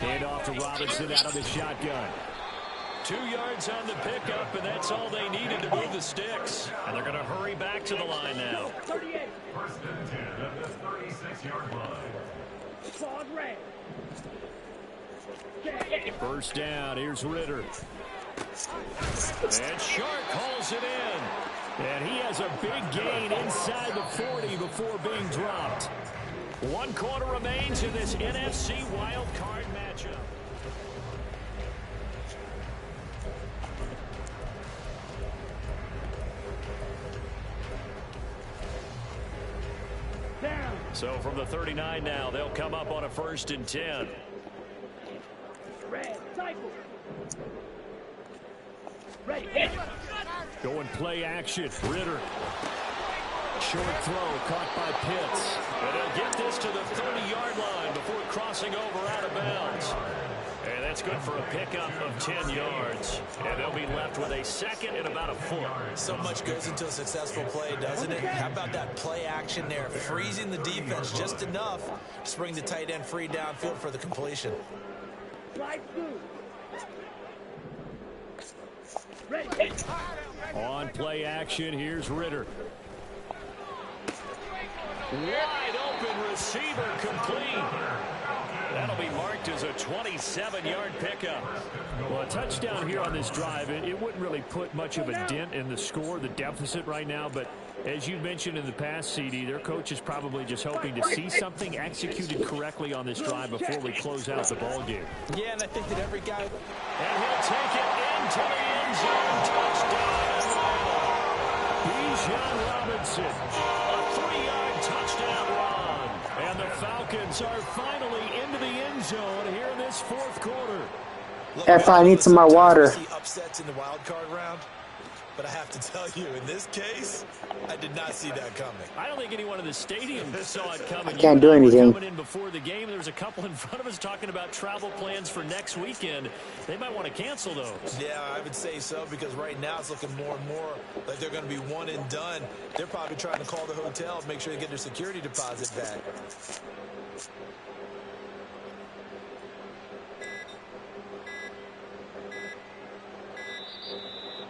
Hand off to Robinson out of the shotgun. 2 yards on the pickup, and that's all they needed to move the sticks. And they're going to hurry back to the line now. 1st and 10 at the 36-yard line. First down, here's Ritter. And Shark hauls it in. And he has a big gain inside the 40 before being dropped. 1 quarter remains in this NFC wild card matchup. So from the 39 now, they'll come up on a 1st and 10. Going play action. Ritter. Short throw caught by Pitts. And he'll get this to the 30-yard line before crossing over out of bounds. And that's good for a pickup of 10 yards. And they'll be left with a second and about a foot. So much goes into a successful play, doesn't it? How about that play action there? Freezing the defense just enough to bring the tight end free downfield for the completion. On play action, here's Ritter. Wide open receiver complete. That'll be marked as a 27-yard pickup. Well, a touchdown here on this drive, it wouldn't really put much of a dent in the score, the deficit right now. But as you mentioned in the past, CD, their coach is probably just hoping to see something executed correctly on this drive before we close out the ball game. Yeah, and I think that every guy... And he'll take it into the end zone. Touchdown. Bijan Robinson. A 3-yard touchdown run. And the Falcons are finally into the end zone here in this fourth quarter. If I need some more water. Upsets in the wild card round, but I have to tell you, in this case, I did not see that coming. I don't think anyone in the stadium saw it coming. I can't do anything. Coming in before the game, there was a couple in front of us talking about travel plans for next weekend. They might want to cancel those. Yeah, I would say so, because right now it's looking more and more like they're going to be one and done. They're probably trying to call the hotel and make sure they get their security deposit back.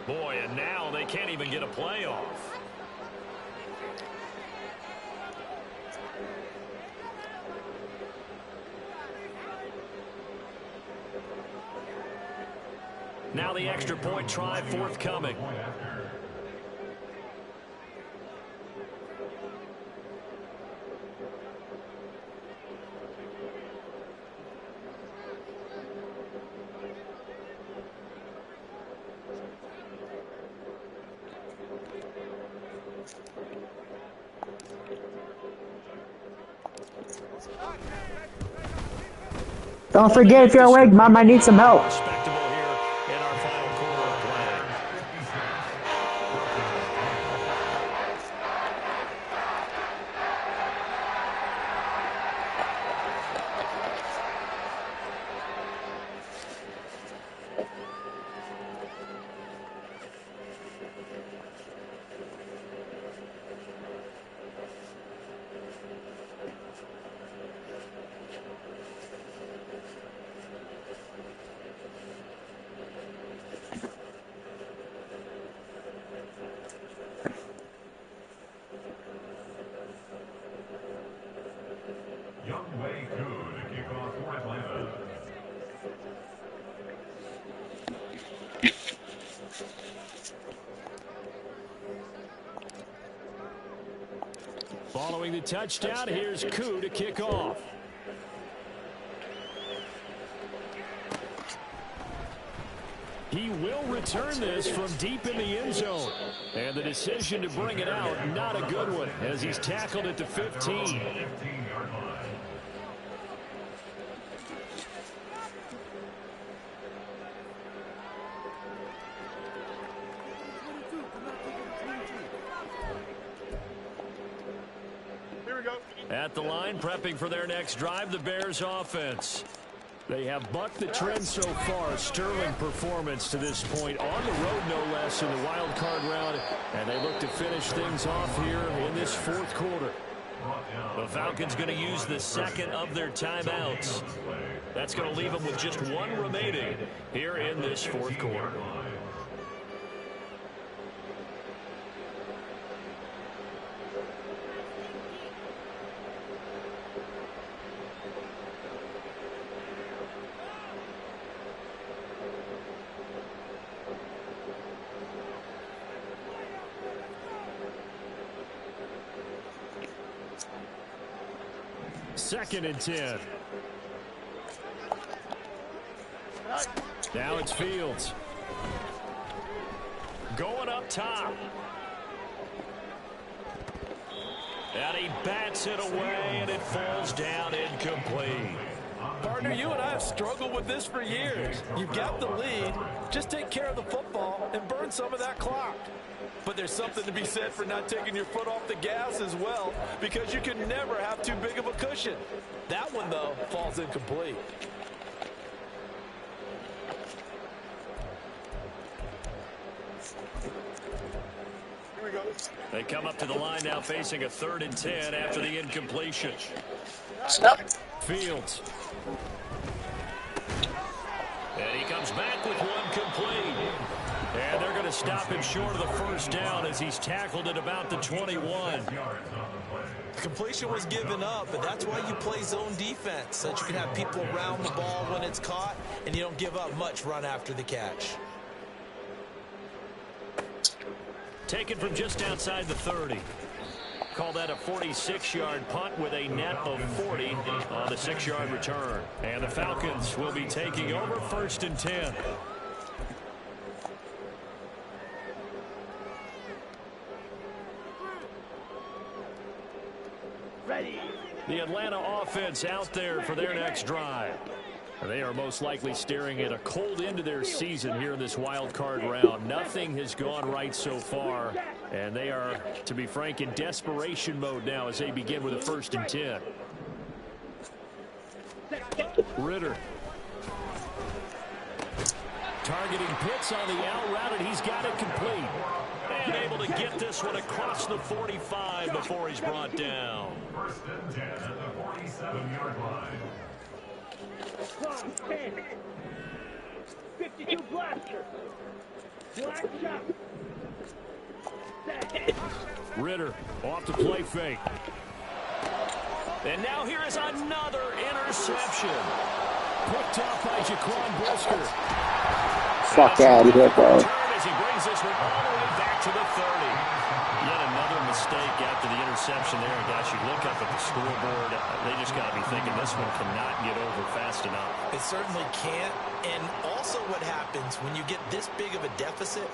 Boy, and now they can't even get a playoff. Now the extra point try forthcoming. Don't forget, if you're awake, Mom might need some help. Respectable here in our final quarter of play. Young Wei Koo to kick off for Atlanta. Following the touchdown, here's Koo to kick off. He will return this from deep in the end zone. And the decision to bring it out, not a good one, as he's tackled at the 15. 15-yard line. At the line, prepping for their next drive, the Bears offense. They have bucked the trend so far. Sterling performance to this point, on the road no less in the wild card round, and they look to finish things off here in this fourth quarter. The Falcons going to use the second of their timeouts. That's going to leave them with just one remaining here in this fourth quarter. Second and 10. Now it's Fields. Going up top. And he bats it away, and it falls down incomplete. Partner, you and I have struggled with this for years. You've got the lead. Just take care of the football and burn some of that clock. But there's something to be said for not taking your foot off the gas as well, because you can never have too big of a cushion. That one, though, falls incomplete. They come up to the line now facing a 3rd and 10 after the incompletion. Stop. Fields. And he comes back with one complete. And they're going to stop him short of the 1st down as he's tackled at about the 21. The completion was given up, but that's why you play zone defense, so that you can have people around the ball when it's caught, and you don't give up much run after the catch. Taken from just outside the 30. Call that a 46-yard punt with a net of 40 on the 6-yard return. And the Falcons will be taking over 1st and 10. The Atlanta offense out there for their next drive. They are most likely staring at a cold end to their season here in this wild card round. Nothing has gone right so far, and they are, to be frank, in desperation mode now as they begin with a 1st and 10. Ritter. Targeting Pitts on the out route, and he's got it complete. And able to get this one across the 45 before he's brought down. 1st and 10 at the 47-yard line. 52 blaster. Black shot. Ritter off the play fake. And now here is another interception. Picked off by Jaquan Brisker. Fuck out of here, bro. As he brings this one all the way back to the 30. Yet another mistake after the interception there. And gosh, you look up at the scoreboard, they just got to be thinking this one cannot get over fast enough. It certainly can't. And also what happens when you get this big of a deficit,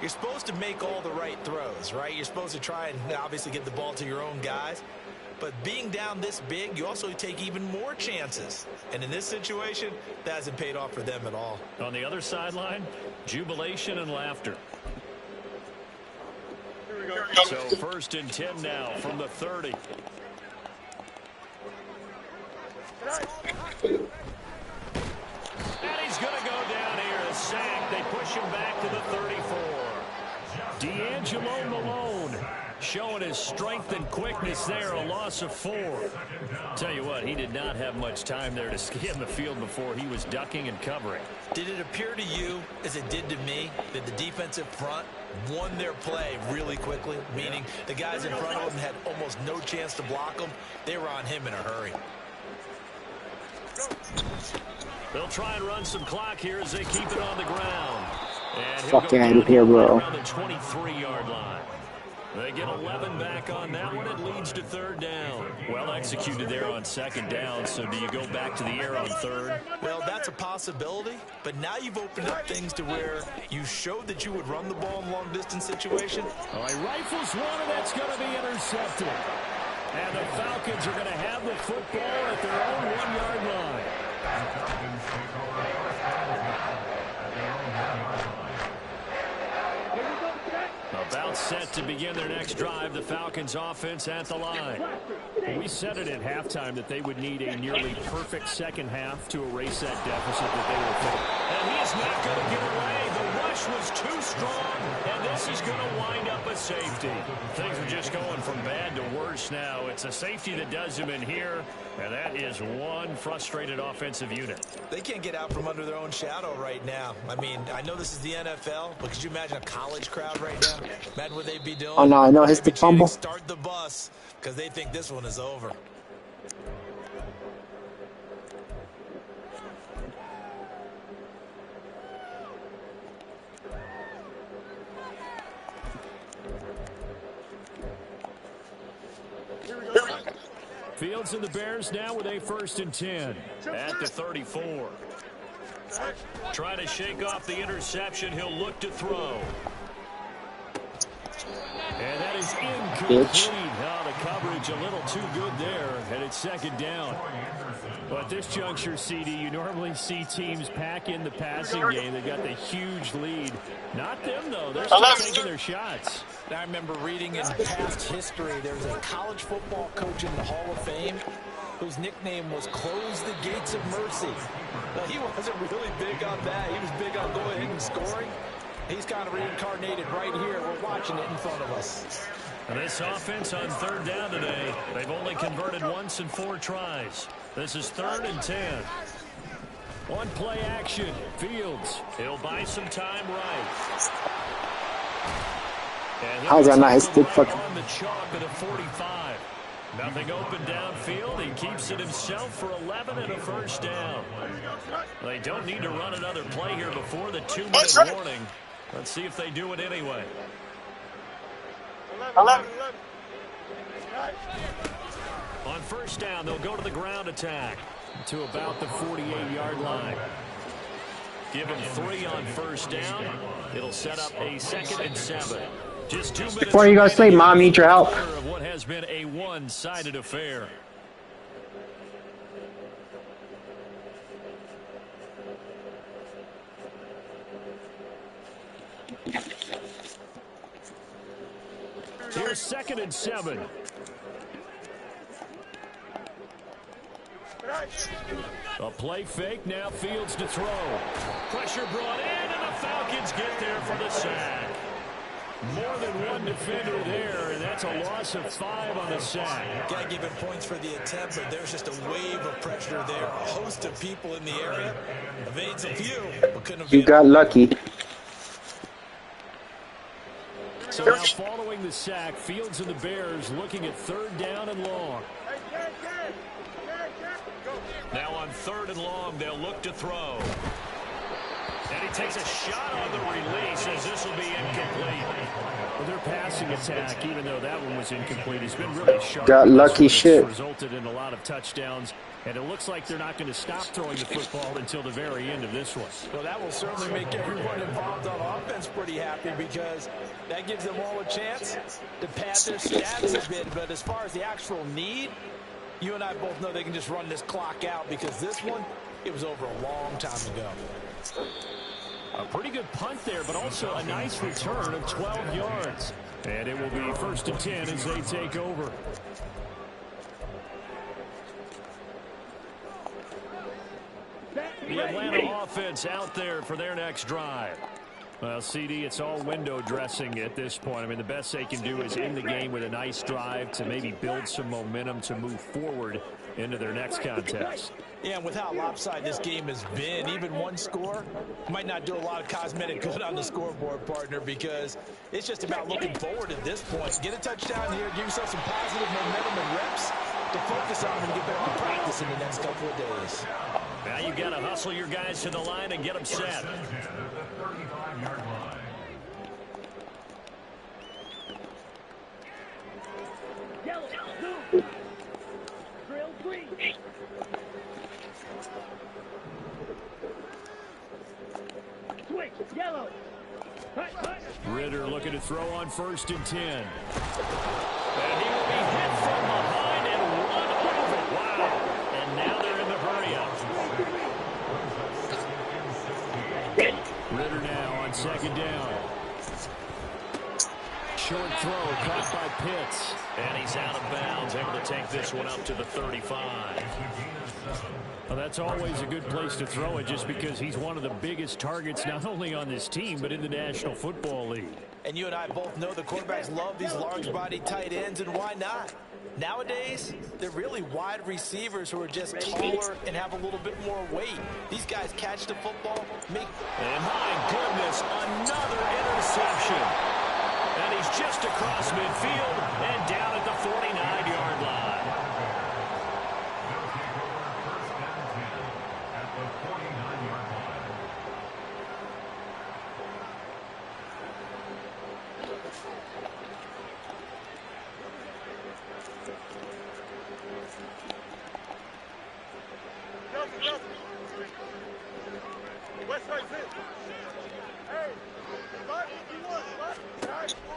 you're supposed to make all the right throws, right? You're supposed to try and obviously get the ball to your own guys. But being down this big, you also take even more chances. And in this situation, that hasn't paid off for them at all. On the other sideline, jubilation and laughter. So 1st and 10 now from the 30. And he's going to go down here. A sack. They push him back to the 34. D'Angelo Malone showing his strength and quickness there. A loss of 4. Tell you what, he did not have much time there to scan the field before he was ducking and covering. Did it appear to you, as it did to me, that the defensive front won their play really quickly? Meaning the guys in front of them had almost no chance to block them. They were on him in a hurry. They'll try and run some clock here as they keep it on the ground. And Fuck out of here, bro. Around the 23-yard line. They get 11 back on that one. It leads to 3rd down. Well executed there on 2nd down. So do you go back to the air on 3rd? Well, that's a possibility. But now you've opened up things to where you showed that you would run the ball in long-distance situation. All right, rifles one, and that's going to be intercepted. And the Falcons are going to have the football at their own 1-yard line. About set to begin their next drive, the Falcons offense at the line. We said it at halftime that they would need a nearly perfect second half to erase that deficit that they were facing. And he is not going to get away. The rush was too strong, and this is going to wind up a safety. Things are just going from bad to worse now. It's a safety that does him in here, and that is one frustrated offensive unit. They can't get out from under their own shadow right now. I mean, I know this is the NFL, but could you imagine a college crowd right now? Imagine what they'd be doing. Oh, no, I know. His the fumble. Start the bus because they think this one is over. Fields and the Bears now with a 1st and 10 at the 34. Trying to shake off the interception. He'll look to throw. And that is incomplete. Oh, the coverage a little too good there, and it's 2nd down. But at this juncture, CD, you normally see teams pack in the passing game. They got the huge lead. Not them, though. They're still taking their shots. I remember reading in past history, there was a college football coach in the Hall of Fame whose nickname was Close the Gates of Mercy. Now, he wasn't really big on that. He was big on going ahead and scoring. He's kind of reincarnated right here. We're watching it in front of us. And this offense on third down today, they've only converted once in 4 tries. This is 3rd and 10. One play action. Fields. He'll buy some time right. How's that not his big fucking on the chalk at a 45. Nothing open downfield. He keeps it himself for 11 and a first down. They don't need to run another play here before the 2-minute warning. Let's see if they do it anyway. 11. On first down, they'll go to the ground attack to about the 48-yard line. Give them 3 on first down. It'll set up a 2nd and 7. Just 2 minutes. Before you guys say, Mom, need your help. Of what has been a one-sided affair. Here's 2nd and 7. A play fake, now Fields to throw. Pressure brought in, and the Falcons get there for the sack. More than one defender there, and that's a loss of 5 on the sack. Got to give him points for the attempt, but there's just a wave of pressure there. A host of people in the area. Evades a few, but couldn't have. You got lucky. So now following the sack, Fields and the Bears looking at 3rd down and long. Now on 3rd and long, they'll look to throw. And he takes a shot on the release as this will be incomplete. Well, their passing attack, even though that one was incomplete, has been really sharp. Got lucky shit. Resulted in a lot of touchdowns, and it looks like they're not going to stop throwing the football until the very end of this one. Well, that will certainly make everyone involved on offense pretty happy because that gives them all a chance to pad their stats a bit. But as far as the actual need, you and I both know they can just run this clock out because this one, it was over a long time ago. A pretty good punt there, but also a nice return of 12 yards. And it will be 1st and 10 as they take over. The Atlanta offense out there for their next drive. Well, CD, it's all window dressing at this point. I mean, the best they can do is end the game with a nice drive to maybe build some momentum to move forward into their next contest. Yeah, and with how lopsided this game has been, even one score might not do a lot of cosmetic good on the scoreboard, partner, because it's just about looking forward at this point. Get a touchdown here, give yourself some positive momentum and reps to focus on and get back to practice in the next couple of days. Now you got to hustle your guys to the line and get them set. Ritter looking to throw on 1st and 10. And he will be hit from behind and run over. Wow. And now they're in the hurry up. Ritter now on 2nd down. Short throw caught by Pitts. And he's out of bounds, able to take this one up to the 35. Well, that's always a good place to throw it just because he's one of the biggest targets not only on this team but in the National Football League. And you and I both know the quarterbacks love these large-bodied tight ends, and why not? Nowadays, they're really wide receivers who are just taller and have a little bit more weight. These guys catch the football, make... And my goodness, another interception. And he's just across midfield and down at the 49-yard line.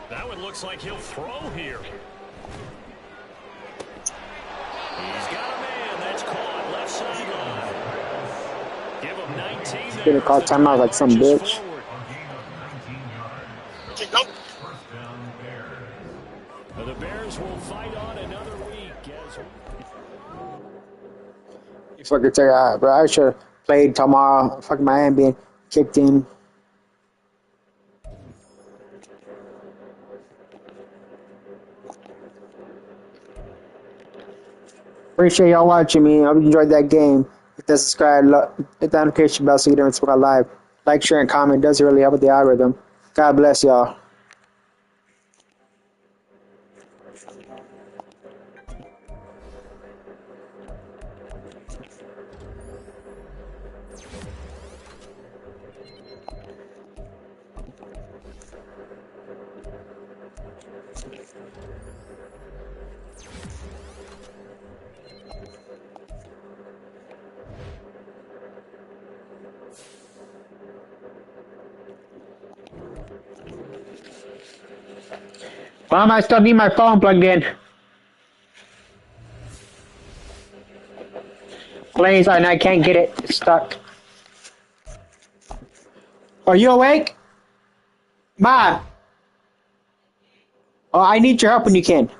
That one looks like he'll throw here. He's got a man. That's caught left sideline. Give him 19 there. Should have called timeout like some bitch. The Bears will fight on another week. You fucking tell you, bro, I should have played tomorrow. Fucking Miami being kicked in. Appreciate y'all watching me. I hope you enjoyed that game. Hit that subscribe, hit that notification bell so you don't miss when I live. Like, share, and comment. It does really help with the algorithm. God bless y'all. Mom, I still need my phone plugged in. Please, and I can't get it. It's stuck. Are you awake? Ma! Oh, I need your help when you can.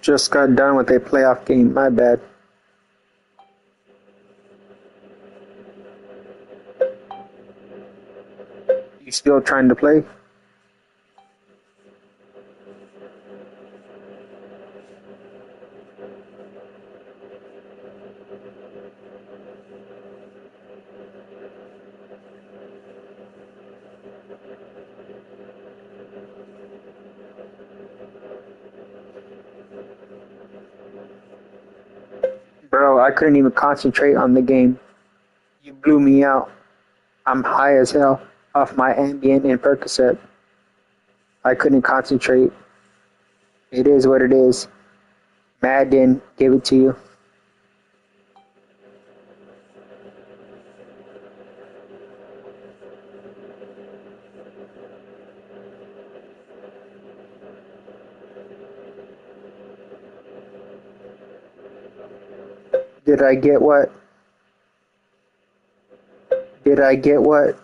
Just got done with a playoff game. My bad. You still trying to play? Bro, I couldn't even concentrate on the game. You blew me out. I'm high as hell off my Ambien and Percocet. I couldn't concentrate. It is what it is. Madden gave it to you. Did I get what? Did I get what?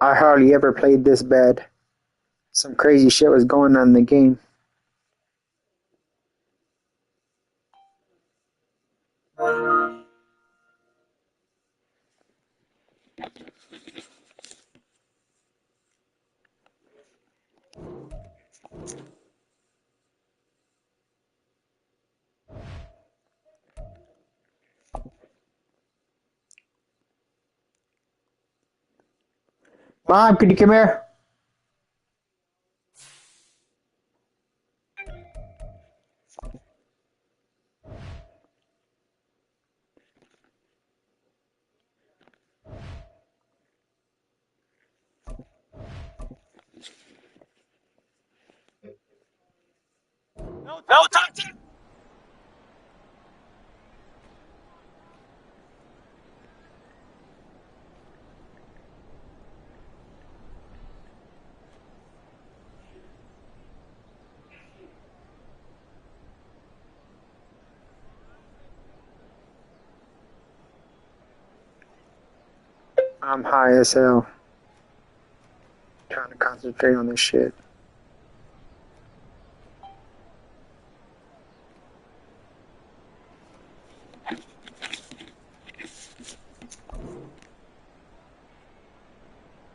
I hardly ever played this bad. Some crazy shit was going on in the game. Mom, could you come here? No touch. I'm high as hell. Trying to concentrate on this shit.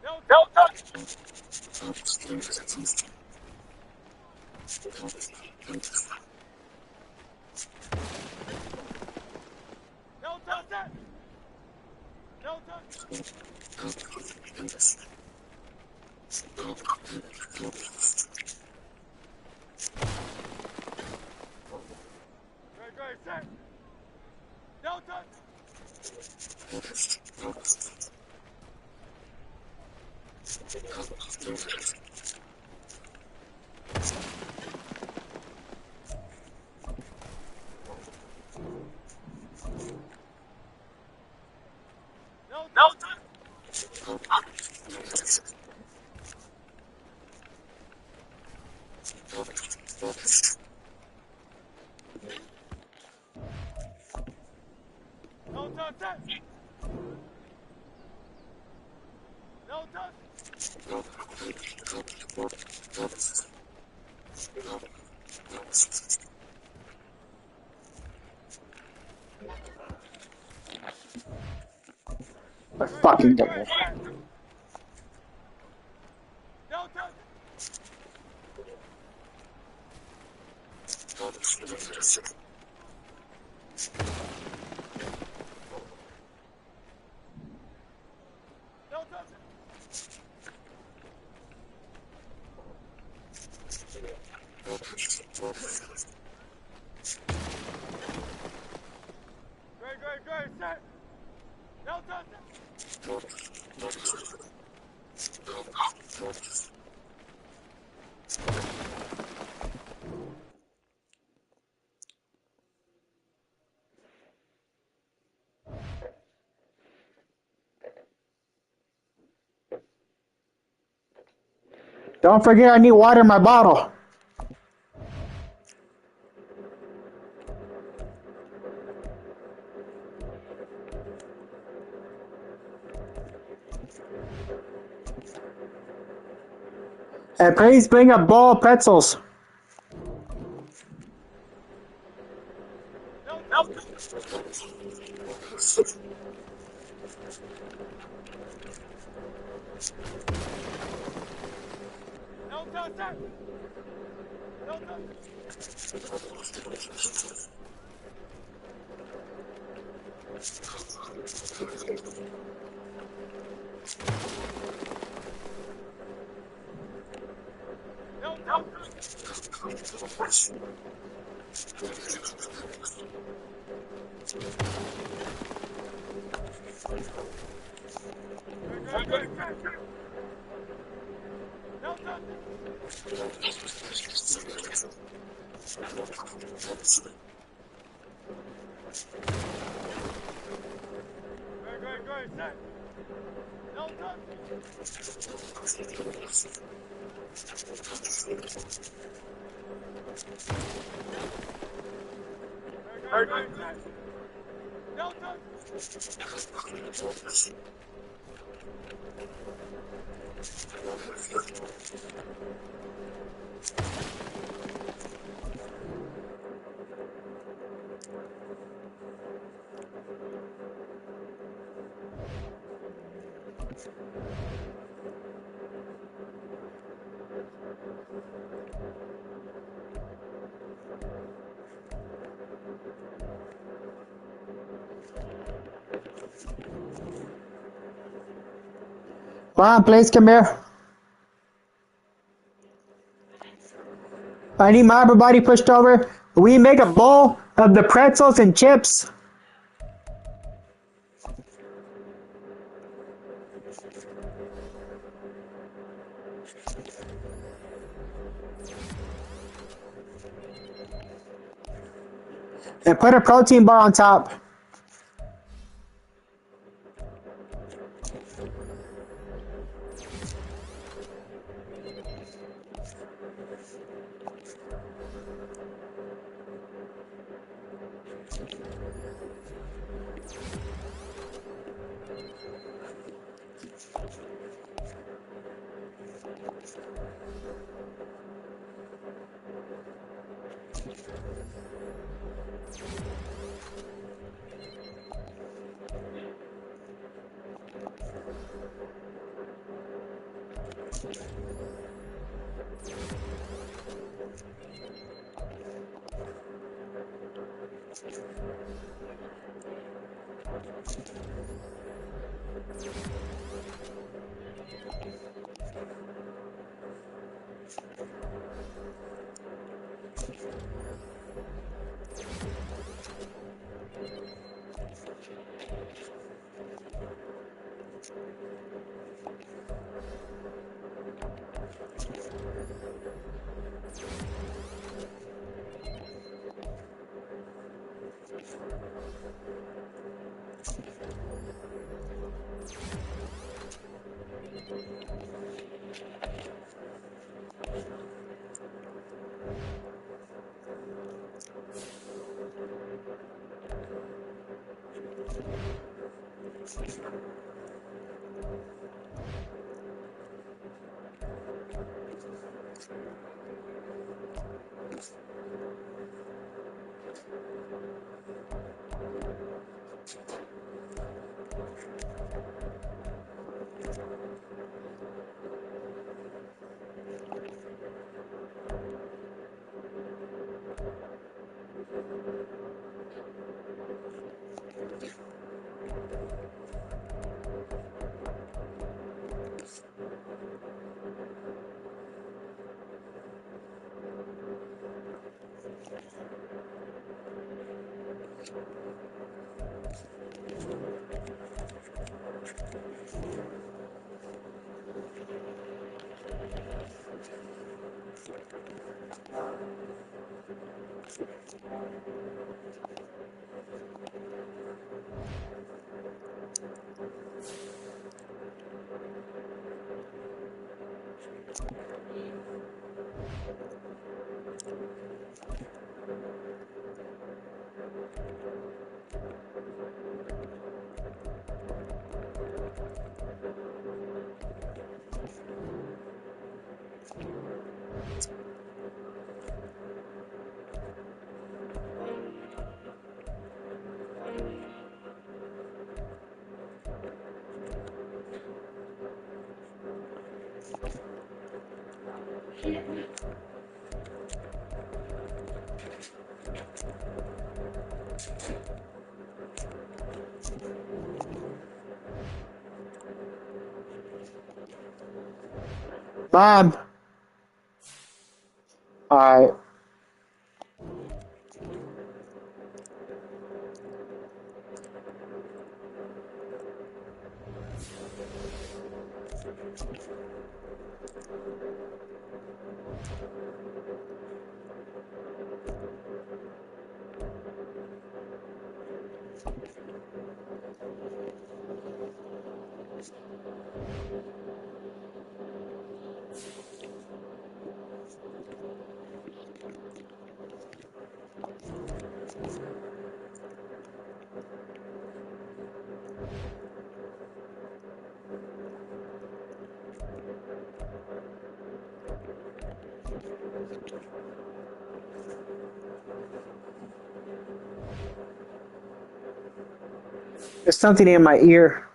No touch. No touch. No touch. Great, set. No touch. No touch. No touch. No touch. I fucking devil. No touch. No touch. Great, set. No touch. Don't forget I need water in my bottle. And please bring a bowl of pretzels. No touch. No touch. No touch. No touch. Great, set. No touch. Great, set. No touch. Great, set. No touch. Come on, please come here. I need my upper body pushed over. We make a bowl of the pretzels and chips. And put a protein bar on top. Mom. Alright. There's something in my ear.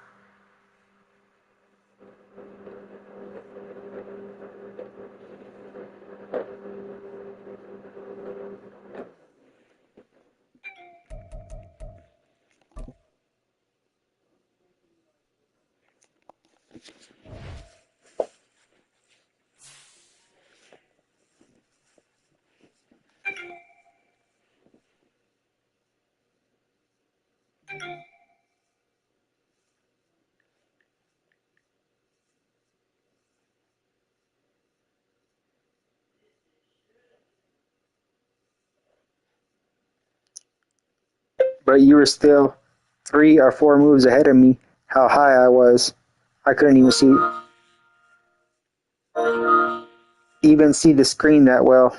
but you were still 3 or 4 moves ahead of me. How high I was, I couldn't even see the screen that well.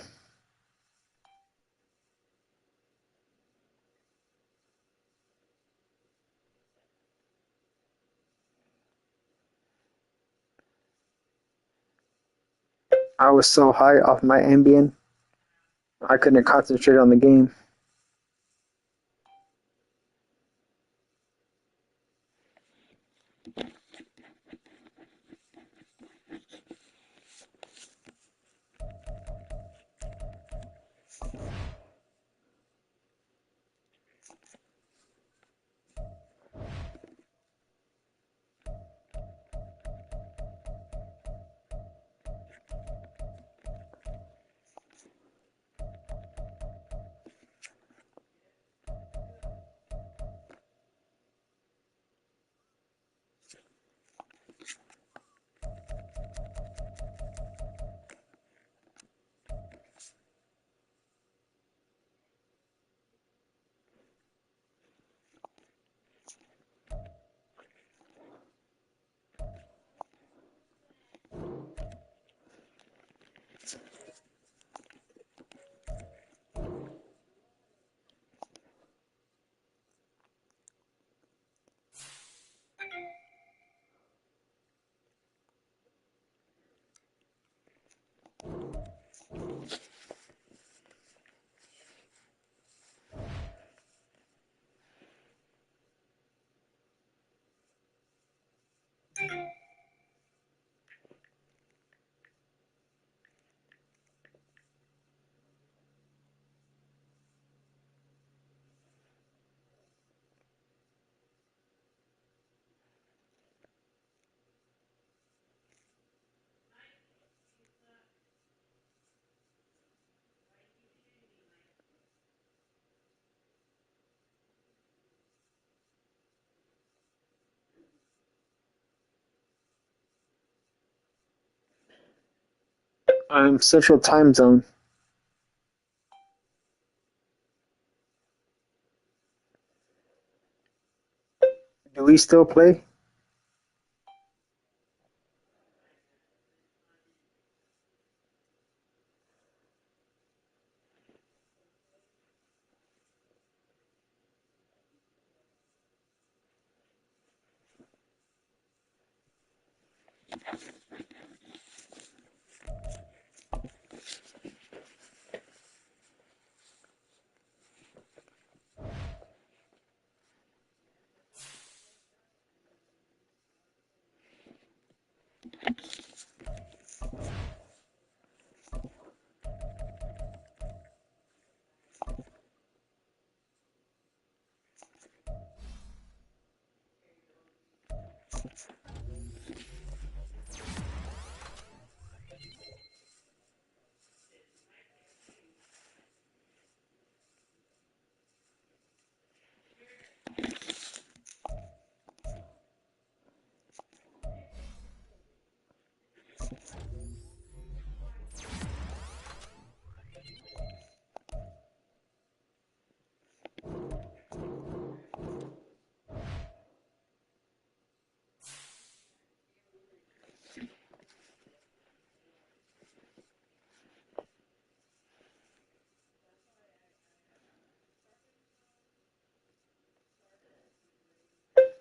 I was so high off my Ambien, I couldn't concentrate on the game. I'm Central Time Zone. Do we still play?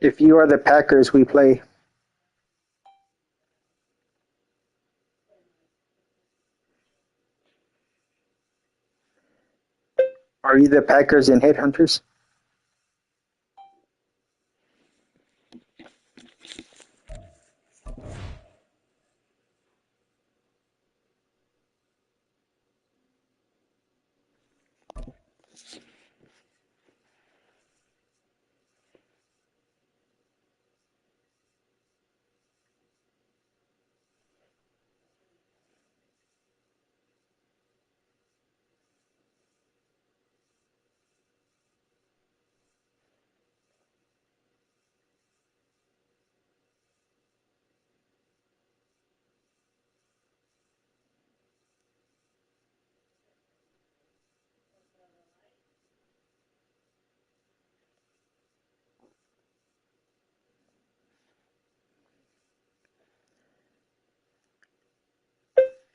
If you are the Packers, we play. Are you the Packers and Headhunters?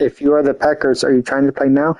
If you are the Packers, are you trying to play now?